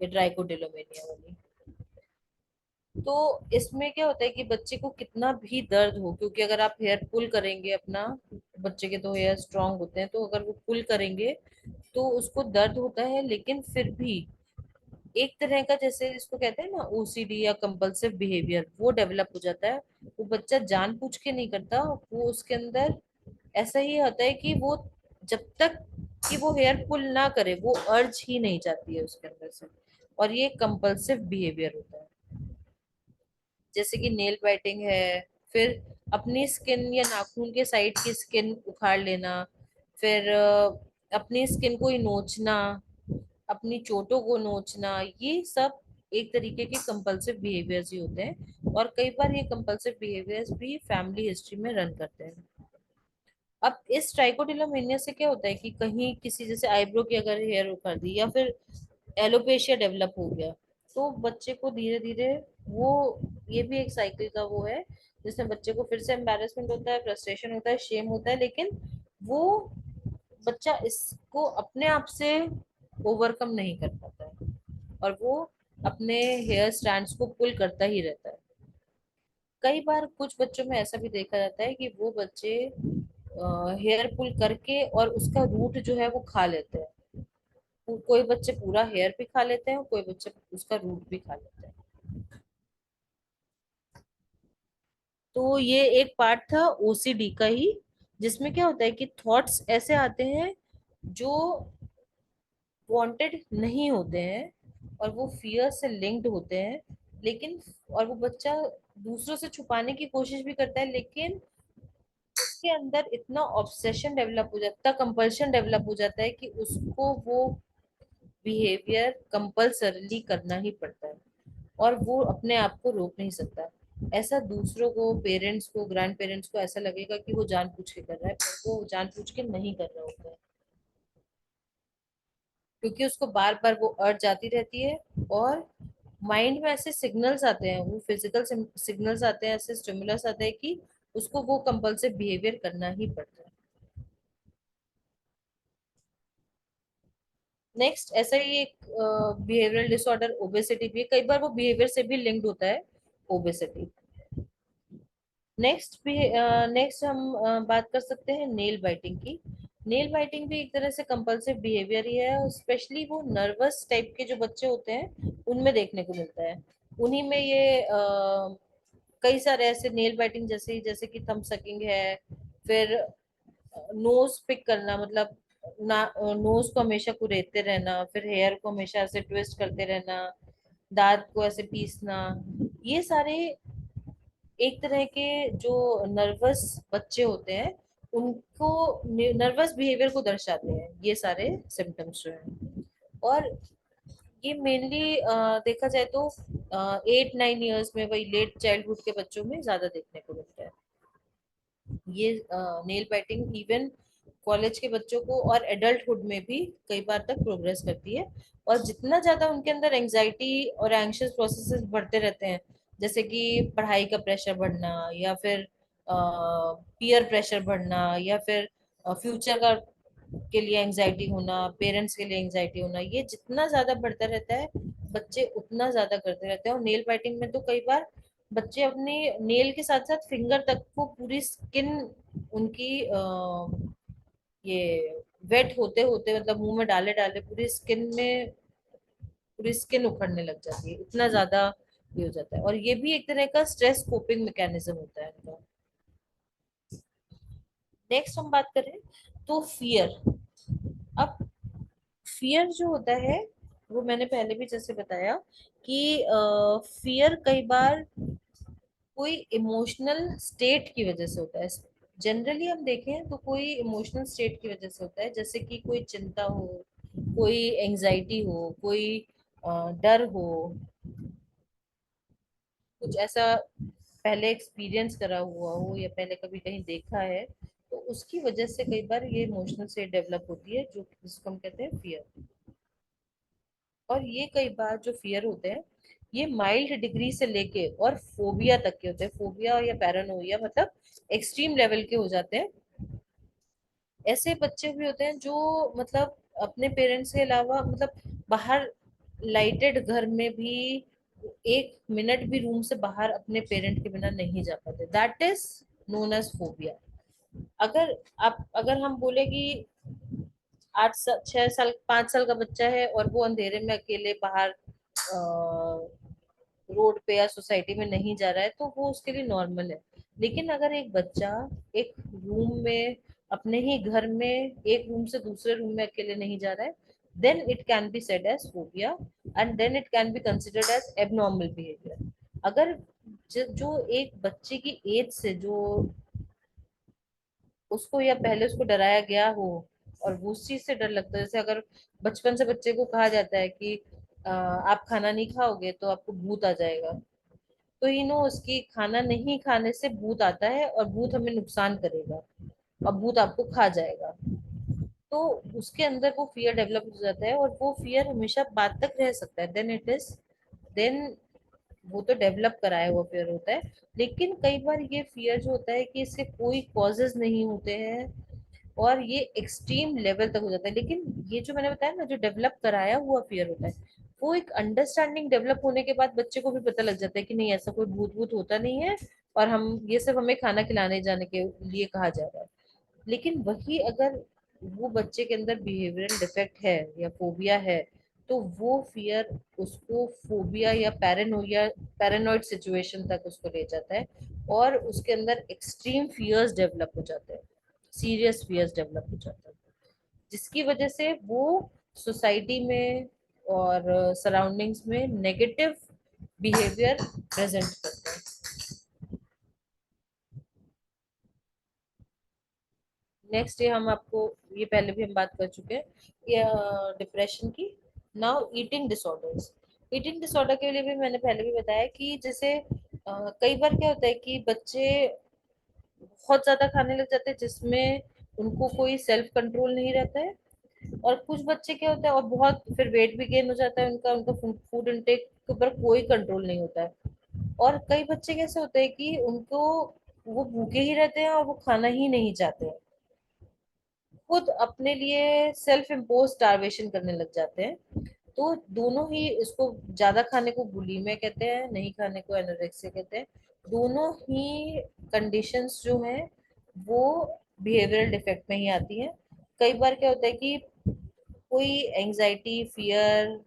ये ट्राइकोडिलोमेनिया वाली। तो इसमें क्या होता है कि बच्चे को कितना भी दर्द हो, क्योंकि अगर आप हेयर पुल करेंगे अपना, बच्चे के तो हेयर स्ट्रांग होते हैं, तो अगर वो पुल करेंगे तो उसको दर्द होता है, लेकिन फिर भी एक तरह का, जैसे इसको कहते हैं ना ओसीडी या कंपल्सिव बिहेवियर, वो डेवलप हो जाता है। वो बच्चा जानबूझ के नहीं करता, वो उसके अंदर ऐसा ही होता है कि वो जब तक कि वो हेयर पुल ना करे वो अर्ज ही नहीं जाती है उसके अंदर से, और ये कंपल्सिव बिहेवियर होता है। जैसे कि नेल बाइटिंग है, फिर अपनी स्किन या नाखून के साइड की स्किन उखाड़ लेना, फिर अपनी स्किन को ही नोचना, अपनी चोटों को नोचना, ये सब एक तरीके के कंपल्सिव बिहेवियर्स ही होते हैं, और कई बार ये कंपल्सिव बिहेवियर्स भी फैमिली हिस्ट्री में रन करते हैं। अब इस ट्राइकोटिलोमेनिया से क्या होता है कि कहीं किसी, जैसे आईब्रो की अगर हेयर उखड़ दी या फिर एलोपेशिया डेवलप हो गया, तो बच्चे को धीरे धीरे वो, ये भी एक साइकिल का वो है, जिसमें बच्चे को फिर से एम्बैरेसमेंट होता है, फ्रस्ट्रेशन होता है, शेम होता है, लेकिन वो बच्चा इसको अपने आप से ओवरकम नहीं कर पाता है, और वो अपने हेयर स्ट्रैंड्स को पुल करता ही रहता है। कई बार कुछ बच्चों में ऐसा भी देखा जाता है कि वो बच्चे हेयर पुल करके और उसका रूट जो है वो खा लेते हैं। कोई बच्चे पूरा हेयर भी खा लेते हैं, और कोई बच्चे उसका रूट भी खा लेते हैं। तो ये एक पार्ट था ओसीडी का ही, जिसमें क्या होता है कि थॉट्स ऐसे आते हैं जो वांटेड नहीं होते हैं, और वो फियर से लिंक्ड होते हैं, लेकिन और वो बच्चा दूसरों से छुपाने की कोशिश भी करता है, लेकिन उसके अंदर इतना ऑब्सेशन डेवलप हो जाता है, कंपल्शन डेवलप हो जाता है कि उसको वो बिहेवियर कंपल्सरली करना ही पड़ता है, और वो अपने आप को रोक नहीं सकता। ऐसा दूसरों को, पेरेंट्स को, ग्रैंड पेरेंट्स को ऐसा लगेगा कि वो जानबूझ के कर रहा है, पर वो जानबूझ के नहीं कर रहा होता है, क्योंकि उसको बार बार वो अर्ज आती रहती है, और माइंड में ऐसे सिग्नल्स आते हैं, वो फिजिकल सिग्नल्स आते हैं, ऐसे स्टिमुलस आते हैं कि उसको वो कंपल्सिव बिहेवियर करना ही पड़ता है। नेक्स्ट ऐसा ही एक बिहेवियरल डिसऑर्डर ओबेसिटी भी है। कई बार वो बिहेवियर से भी लिंक्ड होता है, ओबेसिटी। नेक्स्ट भी, नेक्स्ट हम बात कर सकते हैं नेल बाइटिंग की। नेल बाइटिंग भी एक तरह से कंपल्सिव बिहेवियर ही है, स्पेशली वो नर्वस टाइप के जो बच्चे होते हैं उनमें देखने को मिलता है। उन्हीं में ये कई सारे ऐसे नेल बाइटिंग, जैसे कि थंब सकिंग है, फिर नोज पिक करना, मतलब ना नोज को हमेशा कुरेदते रहना, फिर हेयर को हमेशा ऐसे ट्विस्ट करते रहना, दांत को ऐसे पीसना, ये सारे एक तरह के जो नर्वस बच्चे होते हैं उनको, नर्वस बिहेवियर को दर्शाते हैं ये सारे सिम्टम्स जो हैं। और ये मेनली देखा जाए तो 8-9 इयर्स में, वही लेट चाइल्डहुड के बच्चों में ज्यादा देखने को मिलता है ये नेल बाइटिंग। इवन कॉलेज के बच्चों को और एडल्टहुड में भी कई बार तक प्रोग्रेस करती है, और जितना ज्यादा उनके अंदर एंजाइटी और एंग्शियस प्रोसेसेस बढ़ते रहते हैं, जैसे कि पढ़ाई का प्रेशर बढ़ना, या फिर पीयर प्रेशर बढ़ना, या फिर फ्यूचर का के लिए एंजाइटी होना, पेरेंट्स के लिए एंजाइटी होना, ये जितना ज्यादा बढ़ता रहता है बच्चे उतना ज्यादा करते रहते हैं। और नेल बाइटिंग में तो कई बार बच्चे अपने नेल के साथ साथ फिंगर तक को, पूरी स्किन उनकी ये वेट होते होते, मतलब मुंह में डाले डाले पूरी स्किन में, पूरी स्किन उखड़ने लग जाती है, इतना ज्यादा ये हो जाता है। और ये भी एक तरह का स्ट्रेस कोपिंग मैकेनिज्म होता है इनका। नेक्स्ट हम बात करें तो फियर। अब फियर जो होता है वो मैंने पहले भी जैसे बताया कि फियर कई बार कोई इमोशनल स्टेट की वजह से होता है। जनरली हम देखें तो कोई इमोशनल स्टेट की वजह से होता है, जैसे कि कोई चिंता हो, कोई एंजाइटी हो, कोई डर हो, कुछ ऐसा पहले एक्सपीरियंस करा हुआ हो, या पहले कभी कहीं देखा है, तो उसकी वजह से कई बार ये इमोशनल स्टेट डेवलप होती है, जो जिसको हम कहते हैं फियर। और ये कई बार जो फियर होते हैं ये माइल्ड डिग्री से लेके और फोबिया तक के होते हैं। फोबिया या पैरानोइया मतलब एक्सट्रीम लेवल के हो जाते हैं। ऐसे बच्चे भी होते हैं जो मतलब अपने पेरेंट्स के अलावा मतलब बाहर लाइटेड घर में भी 1 मिनट भी रूम से बाहर अपने पेरेंट के बिना नहीं जा पाते। That is known as phobia. अगर हम बोले कि 6 साल 5 साल का बच्चा है और वो अंधेरे में अकेले बाहर रोड पे या सोसाइटी में नहीं जा रहा है तो वो उसके लिए नॉर्मल है। लेकिन अगर एक बच्चा एक रूम में अपने ही घर में एक रूम से दूसरे रूम में अकेले नहीं जा रहा है, then it can be said as phobia and then it can be considered as abnormal behaviour. अगर जो एक बच्चे की एज से जो उसको या पहले उसको डराया गया हो और वो उस चीज से डर लगता है, जैसे अगर बचपन से बच्चे को कहा जाता है कि आप खाना नहीं खाओगे तो आपको भूत आ जाएगा, तो उसकी खाना नहीं खाने से भूत आता है और भूत हमें नुकसान करेगा और भूत आपको खा जाएगा। तो उसके अंदर वो फियर डेवलप हो जाता है और वो फियर हमेशा बाद तक रह सकता है। देन वो तो डेवलप कराया हुआ फियर होता है। लेकिन कई बार ये फियर जो होता है कि इसके कोई कॉजेज नहीं होते हैं और ये एक्सट्रीम लेवल तक हो जाता है। लेकिन ये जो मैंने बताया ना, जो डेवलप कराया हुआ फियर होता है, वो एक अंडरस्टैंडिंग डेवलप होने के बाद बच्चे को भी पता लग जाता है कि नहीं, ऐसा कोई भूत भूत होता नहीं है और हम ये सिर्फ हमें खाना खिलाने जाने के लिए कहा जा रहा है। लेकिन वही अगर वो बच्चे के अंदर बिहेवियरल डिफेक्ट है या फोबिया है, तो वो फियर उसको फोबिया या पैरानोइड सिचुएशन तक उसको ले जाता है और उसके अंदर एक्सट्रीम फियर्स डेवलप हो जाते हैं, सीरियस फियर्स डेवलप हो जाता है, जिसकी वजह से वो सोसाइटी में और सराउंडिंग्स में नेगेटिव बिहेवियर प्रेजेंट करते हैं। नेक्स्ट ये हम आपको, ये पहले भी हम बात कर चुके हैं, ये डिप्रेशन की। Now eating disorders. Eating disorder के लिए भी मैंने पहले भी बताया कि जैसे कई बार क्या होता है कि बच्चे बहुत ज्यादा खाने लग जाते हैं जिसमें उनको कोई सेल्फ कंट्रोल नहीं रहता है। और कुछ बच्चे क्या होता है और बहुत फिर वेट भी गेन हो जाता है उनका उनका फूड इनटेक के ऊपर कोई कंट्रोल नहीं होता है। और कई बच्चे कैसे होते हैं कि उनको वो भूखे ही रहते हैं और वो खाना ही नहीं चाहते हैं, खुद अपने लिए सेल्फ इम्पोज स्टारवेशन करने लग जाते हैं। तो दोनों ही, इसको ज्यादा खाने को बुलीमिया कहते हैं, नहीं खाने को एनोरेक्सिया कहते हैं। दोनों ही कंडीशंस जो हैं वो बिहेवियरल डिफेक्ट में ही आती हैं। कई बार क्या होता है कि कोई एंजाइटी, फियर,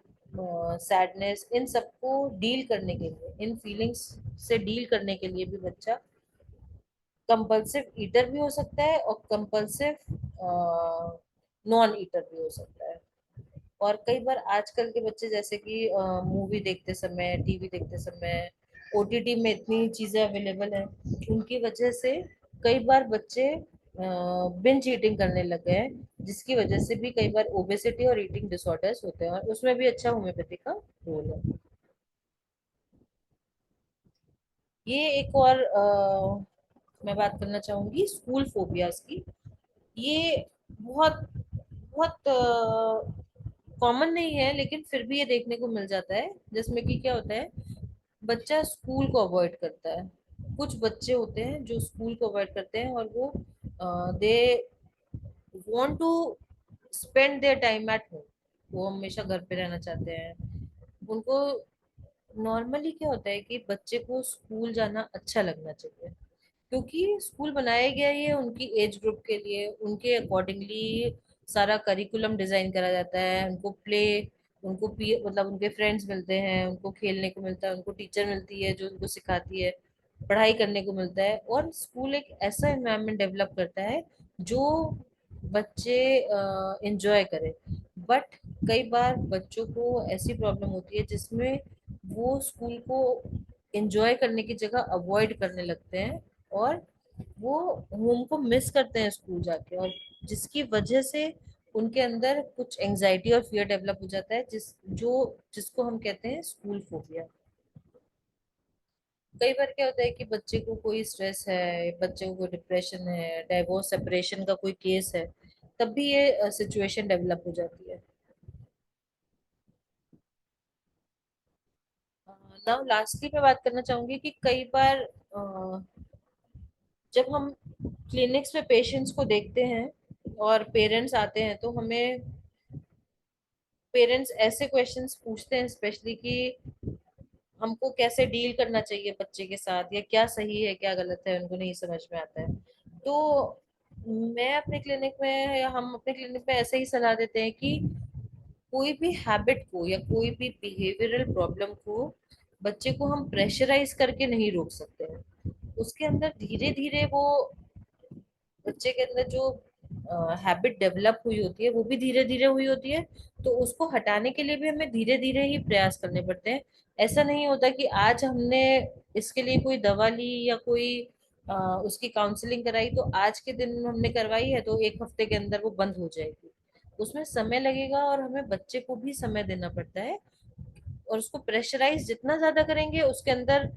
सैडनेस, इन सबको डील करने के लिए, इन फीलिंग्स से डील करने के लिए भी बच्चा कंपल्सिव ईटर भी हो सकता है और कंपल्सिव नॉन ईटर भी हो सकता है। और कई बार आजकल के बच्चे जैसे कि मूवी देखते समय, टीवी देखते समय, ओटीटी में इतनी चीजें अवेलेबल है, उनकी वजह से कई बार बच्चे बिंज ईटिंग करने लग गए हैं, जिसकी वजह से भी कई बार ओबेसिटी और ईटिंग डिसऑर्डर्स होते हैं और उसमें भी अच्छा होम्योपैथी का रोल है। ये एक और मैं बात करना चाहूंगी स्कूल फोबियाज की। ये बहुत बहुत कॉमन नहीं है लेकिन फिर भी ये देखने को मिल जाता है, जिसमें कि क्या होता है, बच्चा स्कूल को अवॉइड करता है। कुछ बच्चे होते हैं जो स्कूल को अवॉइड करते हैं और वो they want to spend their time at home. वो हमेशा घर पे रहना चाहते हैं। उनको नॉर्मली क्या होता है कि बच्चे को स्कूल जाना अच्छा लगना चाहिए, क्योंकि स्कूल बनाया गया ही है उनकी एज ग्रुप के लिए, उनके अकॉर्डिंगली सारा करिकुलम डिजाइन करा जाता है। उनको प्ले, उनको मतलब उनके फ्रेंड्स मिलते हैं, उनको खेलने को मिलता है, उनको टीचर मिलती है जो उनको सिखाती है, पढ़ाई करने को मिलता है। और स्कूल एक ऐसा एनवायरनमेंट डेवलप करता है जो बच्चे इंजॉय करें। बट कई बार बच्चों को ऐसी प्रॉब्लम होती है जिसमें वो स्कूल को एंजॉय करने की जगह अवॉइड करने लगते हैं और वो होम को मिस करते हैं स्कूल जाके, और जिसकी वजह से उनके अंदर कुछ एंजाइटी और फियर डेवलप हो जाता है, जिसको हम कहते हैं स्कूल फोबिया। कई बार क्या होता है कि बच्चे को कोई स्ट्रेस है, बच्चे को कोई डिप्रेशन है, डाइवोर्स सेपरेशन का कोई केस है, तब भी ये सिचुएशन डेवलप हो जाती है। नाउ लास्टली मैं बात करना चाहूंगी कि कई बार जब हम क्लिनिक्स में पेशेंट्स को देखते हैं और पेरेंट्स आते हैं, तो हमें पेरेंट्स ऐसे क्वेश्चंस पूछते हैं स्पेशली कि हमको कैसे डील करना चाहिए बच्चे के साथ, या क्या सही है क्या गलत है, उनको नहीं समझ में आता है। तो मैं अपने क्लिनिक में, या हम अपने क्लिनिक में ऐसे ही सलाह देते हैं कि कोई भी हैबिट को या कोई भी बिहेवियरल प्रॉब्लम को बच्चे को हम प्रेशराइज करके नहीं रोक सकते हैं। उसके अंदर धीरे धीरे वो बच्चे के अंदर जो हैबिट डेवलप हुई होती है वो भी धीरे धीरे हुई होती है। तो उसको हटाने के लिए भी हमें धीरे धीरे ही प्रयास करने पड़ते हैं। ऐसा नहीं होता कि आज हमने इसके लिए कोई दवा ली या कोई उसकी काउंसलिंग कराई, तो आज के दिन हमने करवाई है तो एक हफ्ते के अंदर वो बंद हो जाएगी। उसमें समय लगेगा और हमें बच्चे को भी समय देना पड़ता है। और उसको प्रेशराइज जितना ज्यादा करेंगे उसके अंदर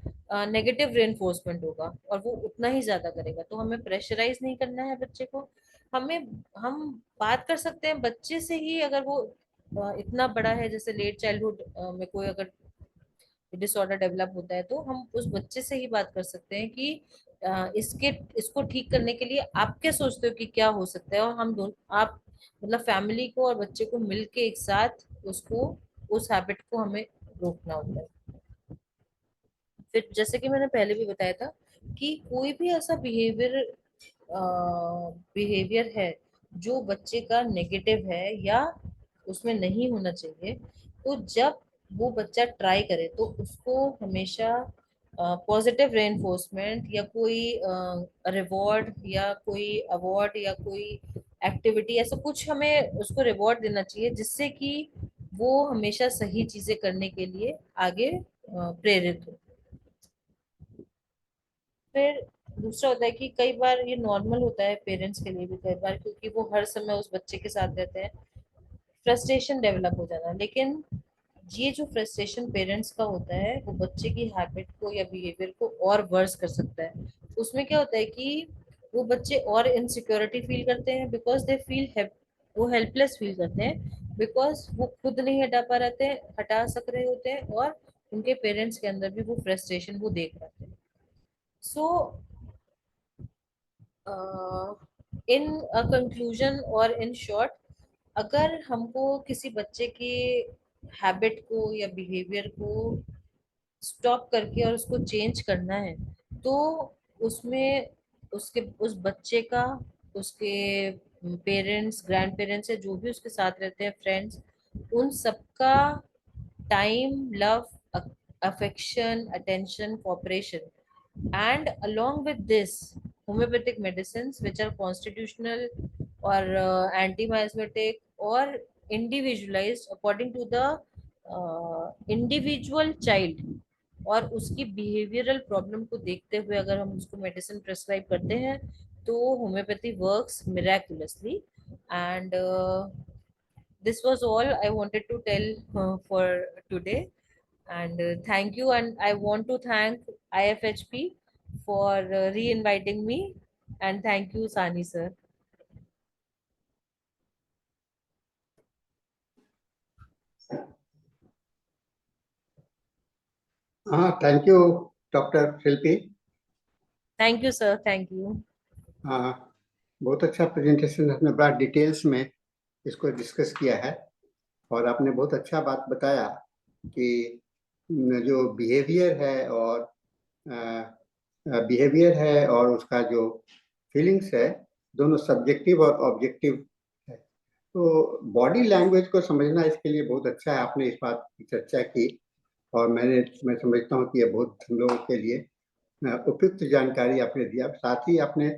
नेगेटिव रेनफोर्समेंट होगा और वो उतना ही ज्यादा करेगा। तो हमें प्रेशराइज नहीं करना है बच्चे को। हमें हम बात कर सकते हैं बच्चे से ही, अगर वो इतना बड़ा है, जैसे लेट चाइल्डहुड में कोई अगर डिसऑर्डर डेवलप होता है, तो हम उस बच्चे से ही बात कर सकते हैं कि इसके इसको ठीक करने के लिए आप क्या सोचते हो कि क्या हो सकता है। और हम दोनों, आप मतलब फैमिली को और बच्चे को मिलके एक साथ उसको, उस हैबिट को हमें रोकना होता है। फिर जैसे कि मैंने पहले भी बताया था कि कोई भी ऐसा बिहेवियर है जो बच्चे का नेगेटिव है या उसमें नहीं होना चाहिए, तो जब वो बच्चा ट्राई करे तो उसको हमेशा पॉजिटिव रेनफोर्समेंट या कोई रिवॉर्ड या कोई अवार्ड या कोई एक्टिविटी, ऐसा कुछ हमें उसको रिवॉर्ड देना चाहिए जिससे कि वो हमेशा सही चीजें करने के लिए आगे प्रेरित हो। फिर दूसरा होता है कि कई बार ये नॉर्मल होता है पेरेंट्स के लिए भी, कई बार क्योंकि वो हर समय उस बच्चे के साथ रहते हैं, फ्रस्ट्रेशन डेवलप हो जाना। लेकिन ये जो फ्रस्ट्रेशन पेरेंट्स का होता है वो बच्चे की हैबिट को या बिहेवियर को और वर्स कर सकता है। उसमें क्या होता है कि वो बच्चे और इनसिक्योरिटी फील करते हैं, बिकॉज दे फील, वो हेल्पलेस फील करते हैं बिकॉज वो खुद नहीं हटा सक रहे होते हैं, और उनके पेरेंट्स के अंदर भी वो फ्रस्ट्रेशन वो देख रहे हैं। सो इन अ कंक्लूजन और इन शॉर्ट, अगर हमको किसी बच्चे के हैबिट को या बिहेवियर को स्टॉप करके और उसको चेंज करना है, तो उसमें उसके उस बच्चे का, उसके पेरेंट्स, ग्रैंड पेरेंट्स, या जो भी उसके साथ रहते हैं, फ्रेंड्स, उन सबका time, love, affection, attention, cooperation, and along with this homeopathic medicines which are constitutional or anti-miasmatic or individualized according to the individual child और उसकी बिहेवियरल प्रॉब्लम को देखते हुए अगर हम उसको मेडिसिन प्रेस्क्राइब करते हैं, तो homeopathy works miraculously. And this was all I wanted to tell for today. And thank you, and I want to thank IFHP for re-inviting me, and thank you, Sani sir. हाँ, thank you doctor Shilpi. Thank you sir, thank you. हाँ, बहुत अच्छा presentation, आपने बड़ा details में इसको discuss किया है और आपने बहुत अच्छा बात बताया कि जो बिहेवियर है और उसका जो फीलिंग्स है, दोनों सब्जेक्टिव और ऑब्जेक्टिव है। तो बॉडी लैंग्वेज को समझना इसके लिए बहुत अच्छा है, आपने इस बात की चर्चा की और मैं समझता हूँ कि ये बहुत हम लोगों के लिए उपयुक्त जानकारी आपने दिया। साथ ही आपने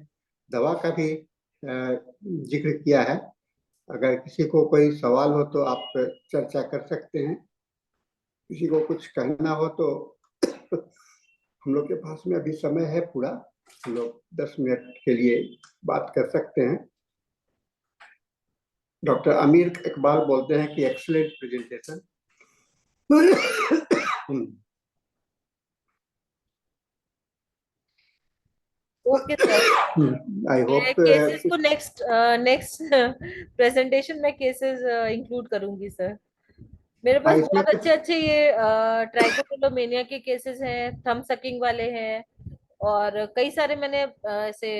दवा का भी जिक्र किया है। अगर किसी को कोई सवाल हो तो आप चर्चा कर सकते हैं, किसी को कुछ कहना हो तो हम लोग के पास में अभी समय है पूरा, हम लोग 10 मिनट के लिए बात कर सकते हैं। डॉक्टर अमीर इकबाल बोलते हैं कि एक्सीलेंट प्रेजेंटेशन। Okay sir, आई मैं होप केसेस को नेक्स्ट नेक्स्ट प्रेजेंटेशन में केसेस इंक्लूड करूंगी सर। मेरे हाँ, पास इसमें बहुत कुछ अच्छे अच्छे ये ट्राइकोटिलोमेनिया के केसेस हैं, थंब सकिंग वाले हैं, और कई सारे मैंने ऐसे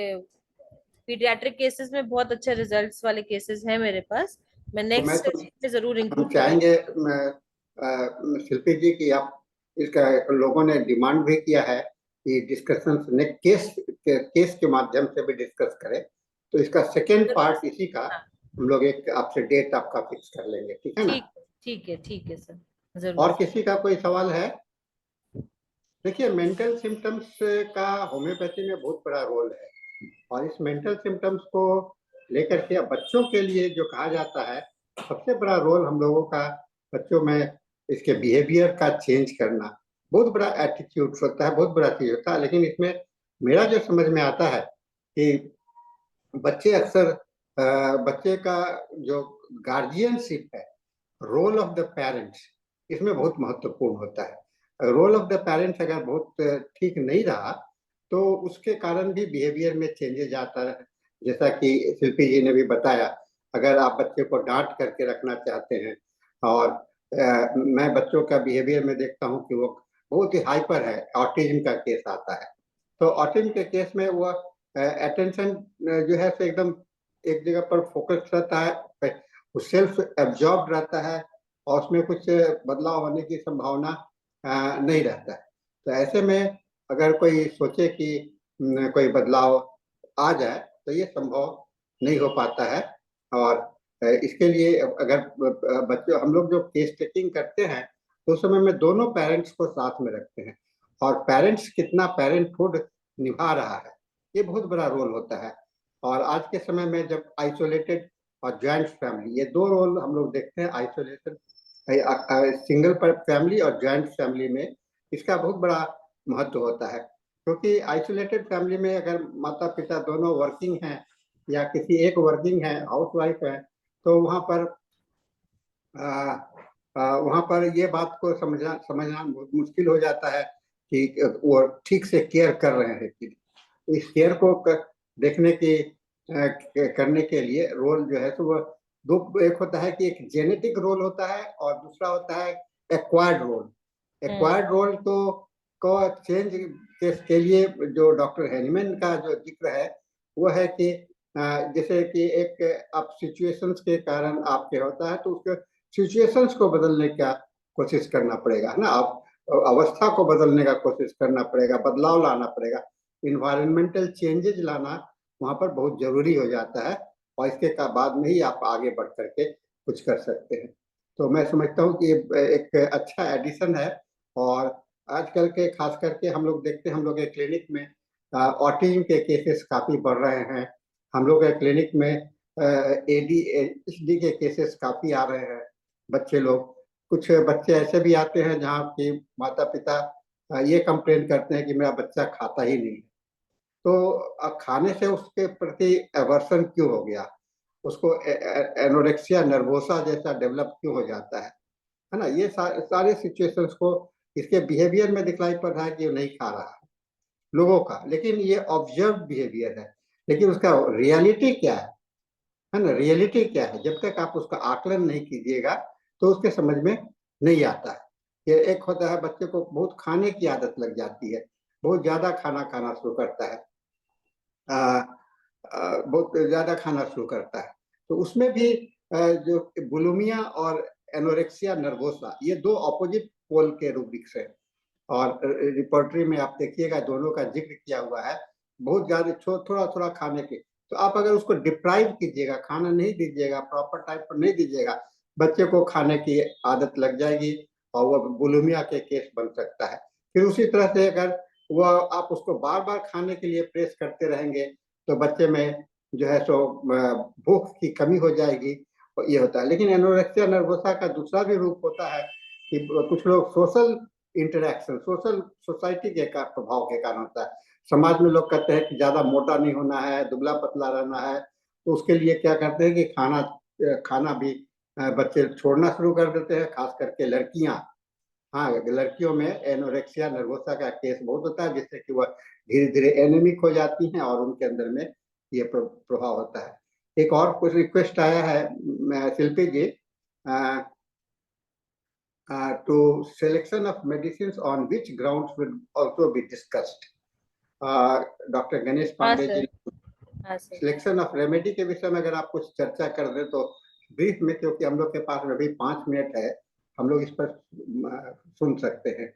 पीडियाट्रिक केसेस में बहुत अच्छे रिजल्ट्स वाले केसेस हैं मेरे पास। मैं तो मैं नेक्स्ट तो में जरूर हम इंक्लूड करूंगी। चाहेंगे शिल्पी जी की आप इसका लोगों ने डिमांड भी किया है कि डिस्कशन ने केस के माध्यम से भी डिस्कस करें, तो इसका सेकेंड जरूर पार्ट सर। इसी का हाँ, हम लोग एक आपसे डेट आपका फिक्स कर लेंगे, ठीक है ना? ठीक है सर, और जरूर। किसी का कोई सवाल है? देखिए, मेंटल सिम्टम्स का होम्योपैथी में बहुत बड़ा रोल है, और इस मेंटल सिम्टम्स को लेकर के बच्चों के लिए जो कहा जाता है, सबसे बड़ा रोल हम लोगों का बच्चों में इसके बिहेवियर का चेंज करना बहुत बड़ा एटीट्यूड होता है, बहुत बड़ा चीज होता है। लेकिन इसमें मेरा जो समझ में आता है कि बच्चे अक्सर बच्चे का जो गार्जियनशिप है, रोल ऑफ द पेरेंट्स, इसमें बहुत महत्वपूर्ण होता है। रोल ऑफ द पेरेंट्स अगर बहुत ठीक नहीं रहा तो उसके कारण भी बिहेवियर में चेंजेस आता है। जैसा कि शिल्पी जी ने भी बताया, अगर आप बच्चे को डांट करके रखना चाहते हैं, और मैं बच्चों का बिहेवियर में देखता हूँ कि वो बहुत ही हाइपर है, ऑटिज्म का केस आता है, तो ऑटिज्म के केस में वो अटेंशन जो है सो एकदम एक जगह पर फोकस रहता है, वो सेल्फ एब्जॉर्ब रहता है, और उसमें कुछ बदलाव होने की संभावना नहीं रहता है। तो ऐसे में अगर कोई सोचे कि कोई बदलाव आ जाए तो ये संभव नहीं हो पाता है। और इसके लिए अगर बच्चों हम लोग जो केस टेकिंग करते हैं तो उस समय में दोनों पेरेंट्स को साथ में रखते हैं, और पेरेंट्स कितना पेरेंटहुड निभा रहा है, ये बहुत बड़ा रोल होता है। और आज के समय में जब आइसोलेटेड और ज्वाइंट फैमिली, ये दो रोल हम लोग देखते हैं, आइसोलेशन सिंगल फैमिली और ज्वाइंट फैमिली में इसका बहुत बड़ा महत्व होता है। क्योंकि आइसोलेटेड फैमिली में अगर माता पिता दोनों वर्किंग हैं, या किसी एक वर्किंग है, हाउस वाइफ है, तो वहां पर ये बात को समझना समझना बहुत मुश्किल हो जाता है कि वो ठीक से केयर कर रहे हैं कि नहीं। इस केयर को देखने की करने के लिए रोल जो है तो वो दो, एक होता है कि एक जेनेटिक रोल होता है, और दूसरा होता है एक्वायर्ड रोल। एक्वायर्ड रोल तो को चेंज के लिए जो डॉक्टर हैनीमैन का जो जिक्र है वो है कि जैसे कि एक आप सिचुएशंस के कारण आपके होता है, तो उसके सिचुएशंस को बदलने का कोशिश करना पड़ेगा, है ना? आप अवस्था को बदलने का कोशिश करना पड़ेगा, बदलाव लाना पड़ेगा, इन्वायरमेंटल चेंजेस लाना वहां पर बहुत जरूरी हो जाता है, और इसके का बाद में ही आप आगे बढ़ करके कुछ कर सकते हैं। तो मैं समझता हूँ कि ये एक अच्छा एडिशन है। और आजकल के खास करके हम लोग देखते हैं, हम लोग के क्लिनिक में ऑटिज्म के केसेस काफी बढ़ रहे हैं। हम लोग के क्लिनिक में ADHD के केसेस काफी आ रहे हैं। बच्चे लोग, कुछ बच्चे ऐसे भी आते हैं जहाँ की माता पिता ये कंप्लेन करते हैं कि मेरा बच्चा खाता ही नहीं, तो खाने से उसके प्रति एवर्सन क्यों हो गया, उसको एनोरेक्सिया नर्वोसा जैसा डेवलप क्यों हो जाता है ना? ये सारे सिचुएशंस को इसके बिहेवियर में दिखलाई पड़ रहा है कि वो नहीं खा रहा है लोगों का, लेकिन ये ऑब्जर्व बिहेवियर है। लेकिन उसका रियलिटी क्या है ना? रियलिटी क्या है, जब तक आप उसका आकलन नहीं कीजिएगा तो उसके समझ में नहीं आता है। ये एक होता है बच्चे को बहुत खाने की आदत लग जाती है, बहुत ज्यादा खाना खाना शुरू करता है, बहुत ज्यादा खाना शुरू करता है, तो उसमें भी जो बुलिमिया और एनोरेक्सिया नर्वोसा, ये दो ऑपोजिट पोल के रूब्रिक्स है। और रिपोर्टरी में आप देखिएगा दोनों का जिक्र किया हुआ है, बहुत ज्यादा थोड़ा थोड़ा खाने के। तो आप अगर उसको डिप्राइव कीजिएगा, खाना नहीं दीजिएगा, प्रॉपर टाइम पर नहीं दीजिएगा, बच्चे को खाने की आदत लग जाएगी, और वो बुलिमिया के केस बन सकता है। फिर उसी तरह से अगर वो आप उसको बार बार खाने के लिए प्रेस करते रहेंगे तो बच्चे में जो है सो भूख की कमी हो जाएगी, और ये होता है। लेकिन एनोरेक्सिया नर्वोसा का दूसरा भी रूप होता है कि कुछ लोग सोशल इंटरेक्शन, सोशल सोसाइटी के प्रभाव के कारण होता है। समाज में लोग कहते हैं कि ज्यादा मोटा नहीं होना है, दुबला पतला रहना है, तो उसके लिए क्या करते हैं कि खाना भी बच्चे छोड़ना शुरू कर देते हैं, खास करके लड़कियां। हाँ, लड़कियों में एनोरेक्सिया नर्वोसा का केस बहुत होता है, जिससे कि वह धीरे धीरे एनेमिक हो जाती हैं, और उनके अंदर में ये प्रभाव होता है। एक और कुछ रिक्वेस्ट आया है शिल्पी जी, to selection of medicines on which grounds will also be discussed. Doctor Ganesh हाँ पांडे सर, जी, हाँ सर। सिलेक्शन ऑफ रेमेडी के विषय में अगर आप कुछ चर्चा कर दें तो ब्रीफ में, क्योंकि हम लोग के पास अभी 5 मिनट है, हम लोग इस पर सुन सकते हैं।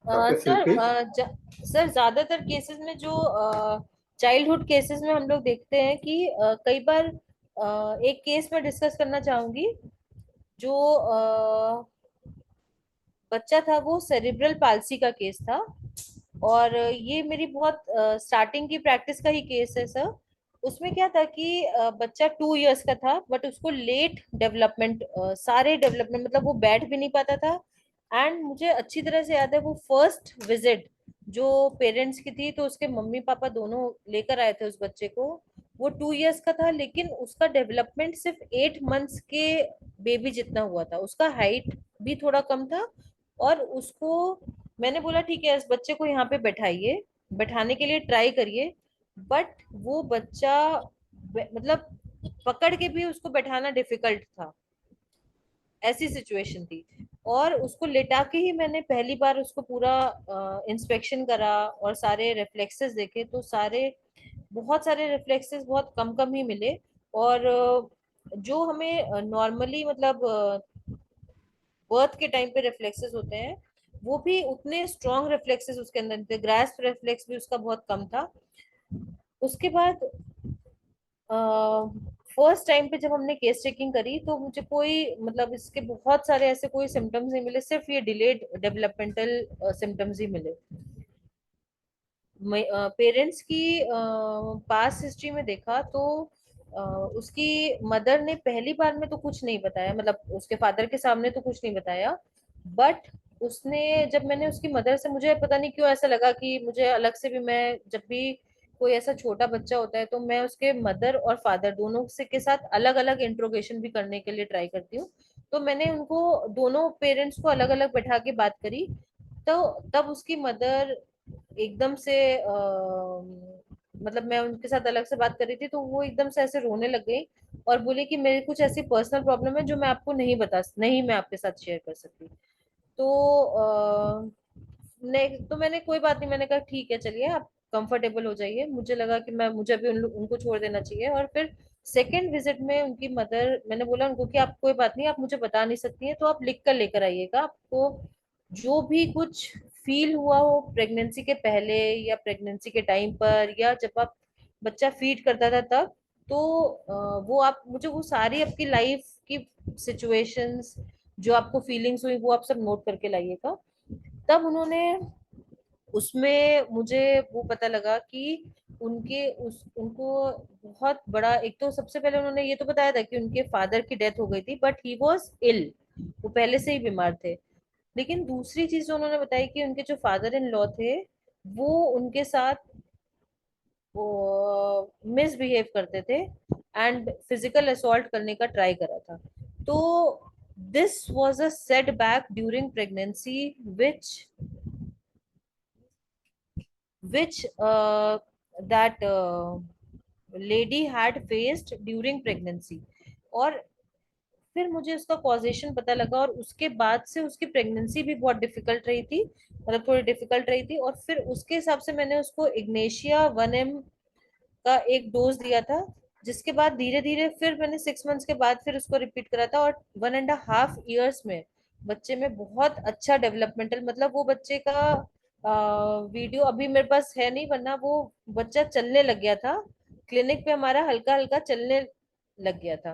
डॉक्टर सर, शिल्पी। सर ज्यादातर केसेस में जो चाइल्डहुड केसेस में हम लोग देखते हैं कि कई बार एक केस में डिस्कस करना चाहूंगी। जो बच्चा था वो सेरिब्रल पाल्सी का केस था, और ये मेरी बहुत स्टार्टिंग की प्रैक्टिस का ही केस है सर। उसमें क्या था कि बच्चा 2 इयर्स का था, बट उसको लेट डेवलपमेंट, सारे डेवलपमेंट, मतलब वो बैठ भी नहीं पाता था। एंड मुझे अच्छी तरह से याद है वो फर्स्ट विजिट जो पेरेंट्स की थी, तो उसके मम्मी पापा दोनों लेकर आए थे उस बच्चे को। वो 2 इयर्स का था, लेकिन उसका डेवलपमेंट सिर्फ 8 मंथ्स के बेबी जितना हुआ था। उसका हाइट भी थोड़ा कम था, और उसको मैंने बोला ठीक है इस बच्चे को यहाँ पे बैठाइए, बैठाने के लिए ट्राई करिए। बट वो बच्चा मतलब पकड़ के भी उसको बैठाना डिफिकल्ट था, ऐसी सिचुएशन थी। और उसको लेटा के ही मैंने पहली बार उसको पूरा इंस्पेक्शन करा और सारे रिफ्लेक्सेस देखे, तो बहुत सारे रिफ्लेक्सेस बहुत कम कम ही मिले। और जो हमें नॉर्मली मतलब बर्थ के टाइम पे रिफ्लेक्सेस होते हैं, वो भी उतने स्ट्रॉन्ग रिफ्लेक्सेस उसके अंदर थे। ग्रास्प रिफ्लेक्स भी उसका बहुत कम था। उसके बाद फर्स्ट टाइम पे जब हमने केस चेकिंग करी तो मुझे कोई मतलब इसके बहुत सारे ऐसे कोई सिम्टम्स नहीं मिले, सिर्फ ये डिलेड डेवलपमेंटल सिम्टम्स ही मिले। पेरेंट्स की पास हिस्ट्री में देखा तो उसकी मदर ने पहली बार में तो कुछ नहीं बताया, मतलब उसके फादर के सामने तो कुछ नहीं बताया। बट उसने, जब मैंने उसकी मदर से, मुझे पता नहीं क्यों ऐसा लगा कि मुझे अलग से भी, मैं जब भी कोई ऐसा छोटा बच्चा होता है तो मैं उसके मदर और फादर दोनों से के साथ अलग अलग इंट्रोगेशन भी करने के लिए ट्राई करती हूँ। तो मैंने उनको दोनों पेरेंट्स को अलग अलग बैठा के बात करी। तो तब उसकी मदर एकदम से मतलब मैं उनके साथ अलग से बात कर रही थी तो वो एकदम से ऐसे रोने लग गई और बोली कि मेरी कुछ ऐसी पर्सनल प्रॉब्लम है जो मैं आपको नहीं मैं आपके साथ शेयर कर सकती। तो तो मैंने कोई बात नहीं, मैंने कहा ठीक है चलिए आप कंफर्टेबल हो जाइए। मुझे लगा कि मैं मुझे अभी उनको छोड़ देना चाहिए। और फिर सेकेंड विजिट में उनकी मदर, मैंने बोला उनको कि आप कोई बात नहीं, आप मुझे बता नहीं सकती हैं तो आप लिख कर लेकर आइएगा। आपको जो भी कुछ फील हुआ हो प्रेगनेंसी के पहले या प्रेगनेंसी के टाइम पर या जब आप बच्चा फीड करता था तब, तो वो आप मुझे वो सारी आपकी लाइफ की सिचुएशंस जो आपको फीलिंग्स हुई वो आप सब नोट करके लाइएगा। तब उन्होंने उसमें मुझे वो पता लगा कि उनको बहुत बड़ा, एक तो सबसे पहले उन्होंने ये तो बताया था कि उनके फादर की डेथ हो गई थी, बट ही वॉज इल, वो पहले से ही बीमार थे। लेकिन दूसरी चीज जो उन्होंने बताई कि उनके जो फादर इन लॉ थे वो उनके साथ वो मिसबिहेव करते थे एंड फिजिकल असॉल्ट करने का ट्राई करा था। तो this was a setback during pregnancy which that lady had faced during pregnancy। और फिर मुझे उसका कॉजेशन पता लगा और उसके बाद से उसकी प्रेगनेंसी भी बहुत डिफिकल्ट रही थी, मतलब थोड़ी डिफिकल्ट रही थी। और फिर उसके हिसाब से मैंने उसको इग्नेशिया 1M का एक डोज दिया था, जिसके बाद धीरे धीरे फिर मैंने 6 मंथ्स के बाद फिर उसको रिपीट करा था। और 1.5 years में बच्चे में बहुत अच्छा डेवलपमेंटल, मतलब वो बच्चे का वीडियो अभी मेरे पास है नहीं, वरना वो बच्चा चलने लग गया था। क्लिनिक पे हमारा हल्का हल्का चलने लग गया था,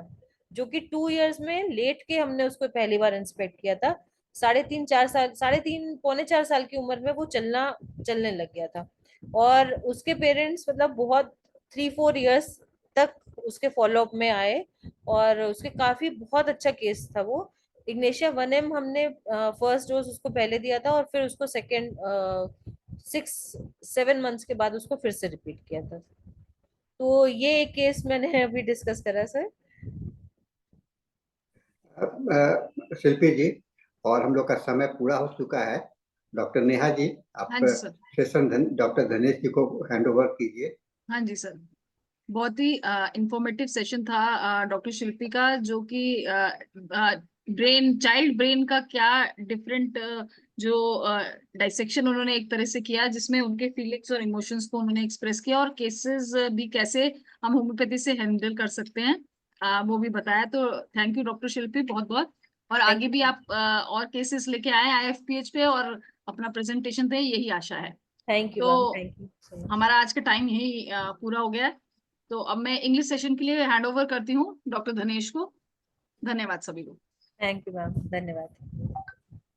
जो कि 2 इयर्स में लेट के हमने उसको पहली बार इंस्पेक्ट किया था। 3.5 4 साल, 3.5 पौने 4 साल की उम्र में वो चलने लग गया था। और उसके पेरेंट्स मतलब बहुत 3 4 इयर्स तक उसके फॉलोअप में आए, और उसके काफी बहुत अच्छा केस था वो। इग्नेशिया 1M हमने फर्स्ट डोज उसको पहले दिया था और फिर उसको सेकेंड 6 7 मंथ्स के बाद उसको फिर से रिपीट किया था। तो ये एक केस मैंने अभी डिस्कस करा सर। शिल्पी जी, और हम लोग का समय पूरा हो चुका है। डॉक्टर नेहा जी, आप हाँ जी सर। सेशन डॉक्टर धनेश जी को हैंड ओवर कीजिए। हाँ जी सर। बहुत ही इंफॉर्मेटिव सेशन था डॉक्टर शिल्पी का, जो कि ब्रेन, चाइल्ड ब्रेन का क्या डिफरेंट जो डाइसेक्शन उन्होंने एक तरह से किया, जिसमें उनके फीलिंग्स और इमोशंस को उन्होंने एक्सप्रेस किया, और केसेस भी कैसे हम होम्योपैथी से हैंडल कर सकते हैं वो भी बताया। तो थैंक यू डॉक्टर शिल्पी, बहुत बहुत। और आगे भी आप और केसेस लेके आए IFPH पे और अपना प्रेजेंटेशन दें, यही आशा है। थैंक यू तो ma'am, thank you so much. हमारा आज का टाइम यही पूरा हो गया है। तो अब मैं इंग्लिश सेशन के लिए हैंड ओवर करती हूँ डॉक्टर धनेश को। धन्यवाद सभी को। थैंक यू मैम, धन्यवाद।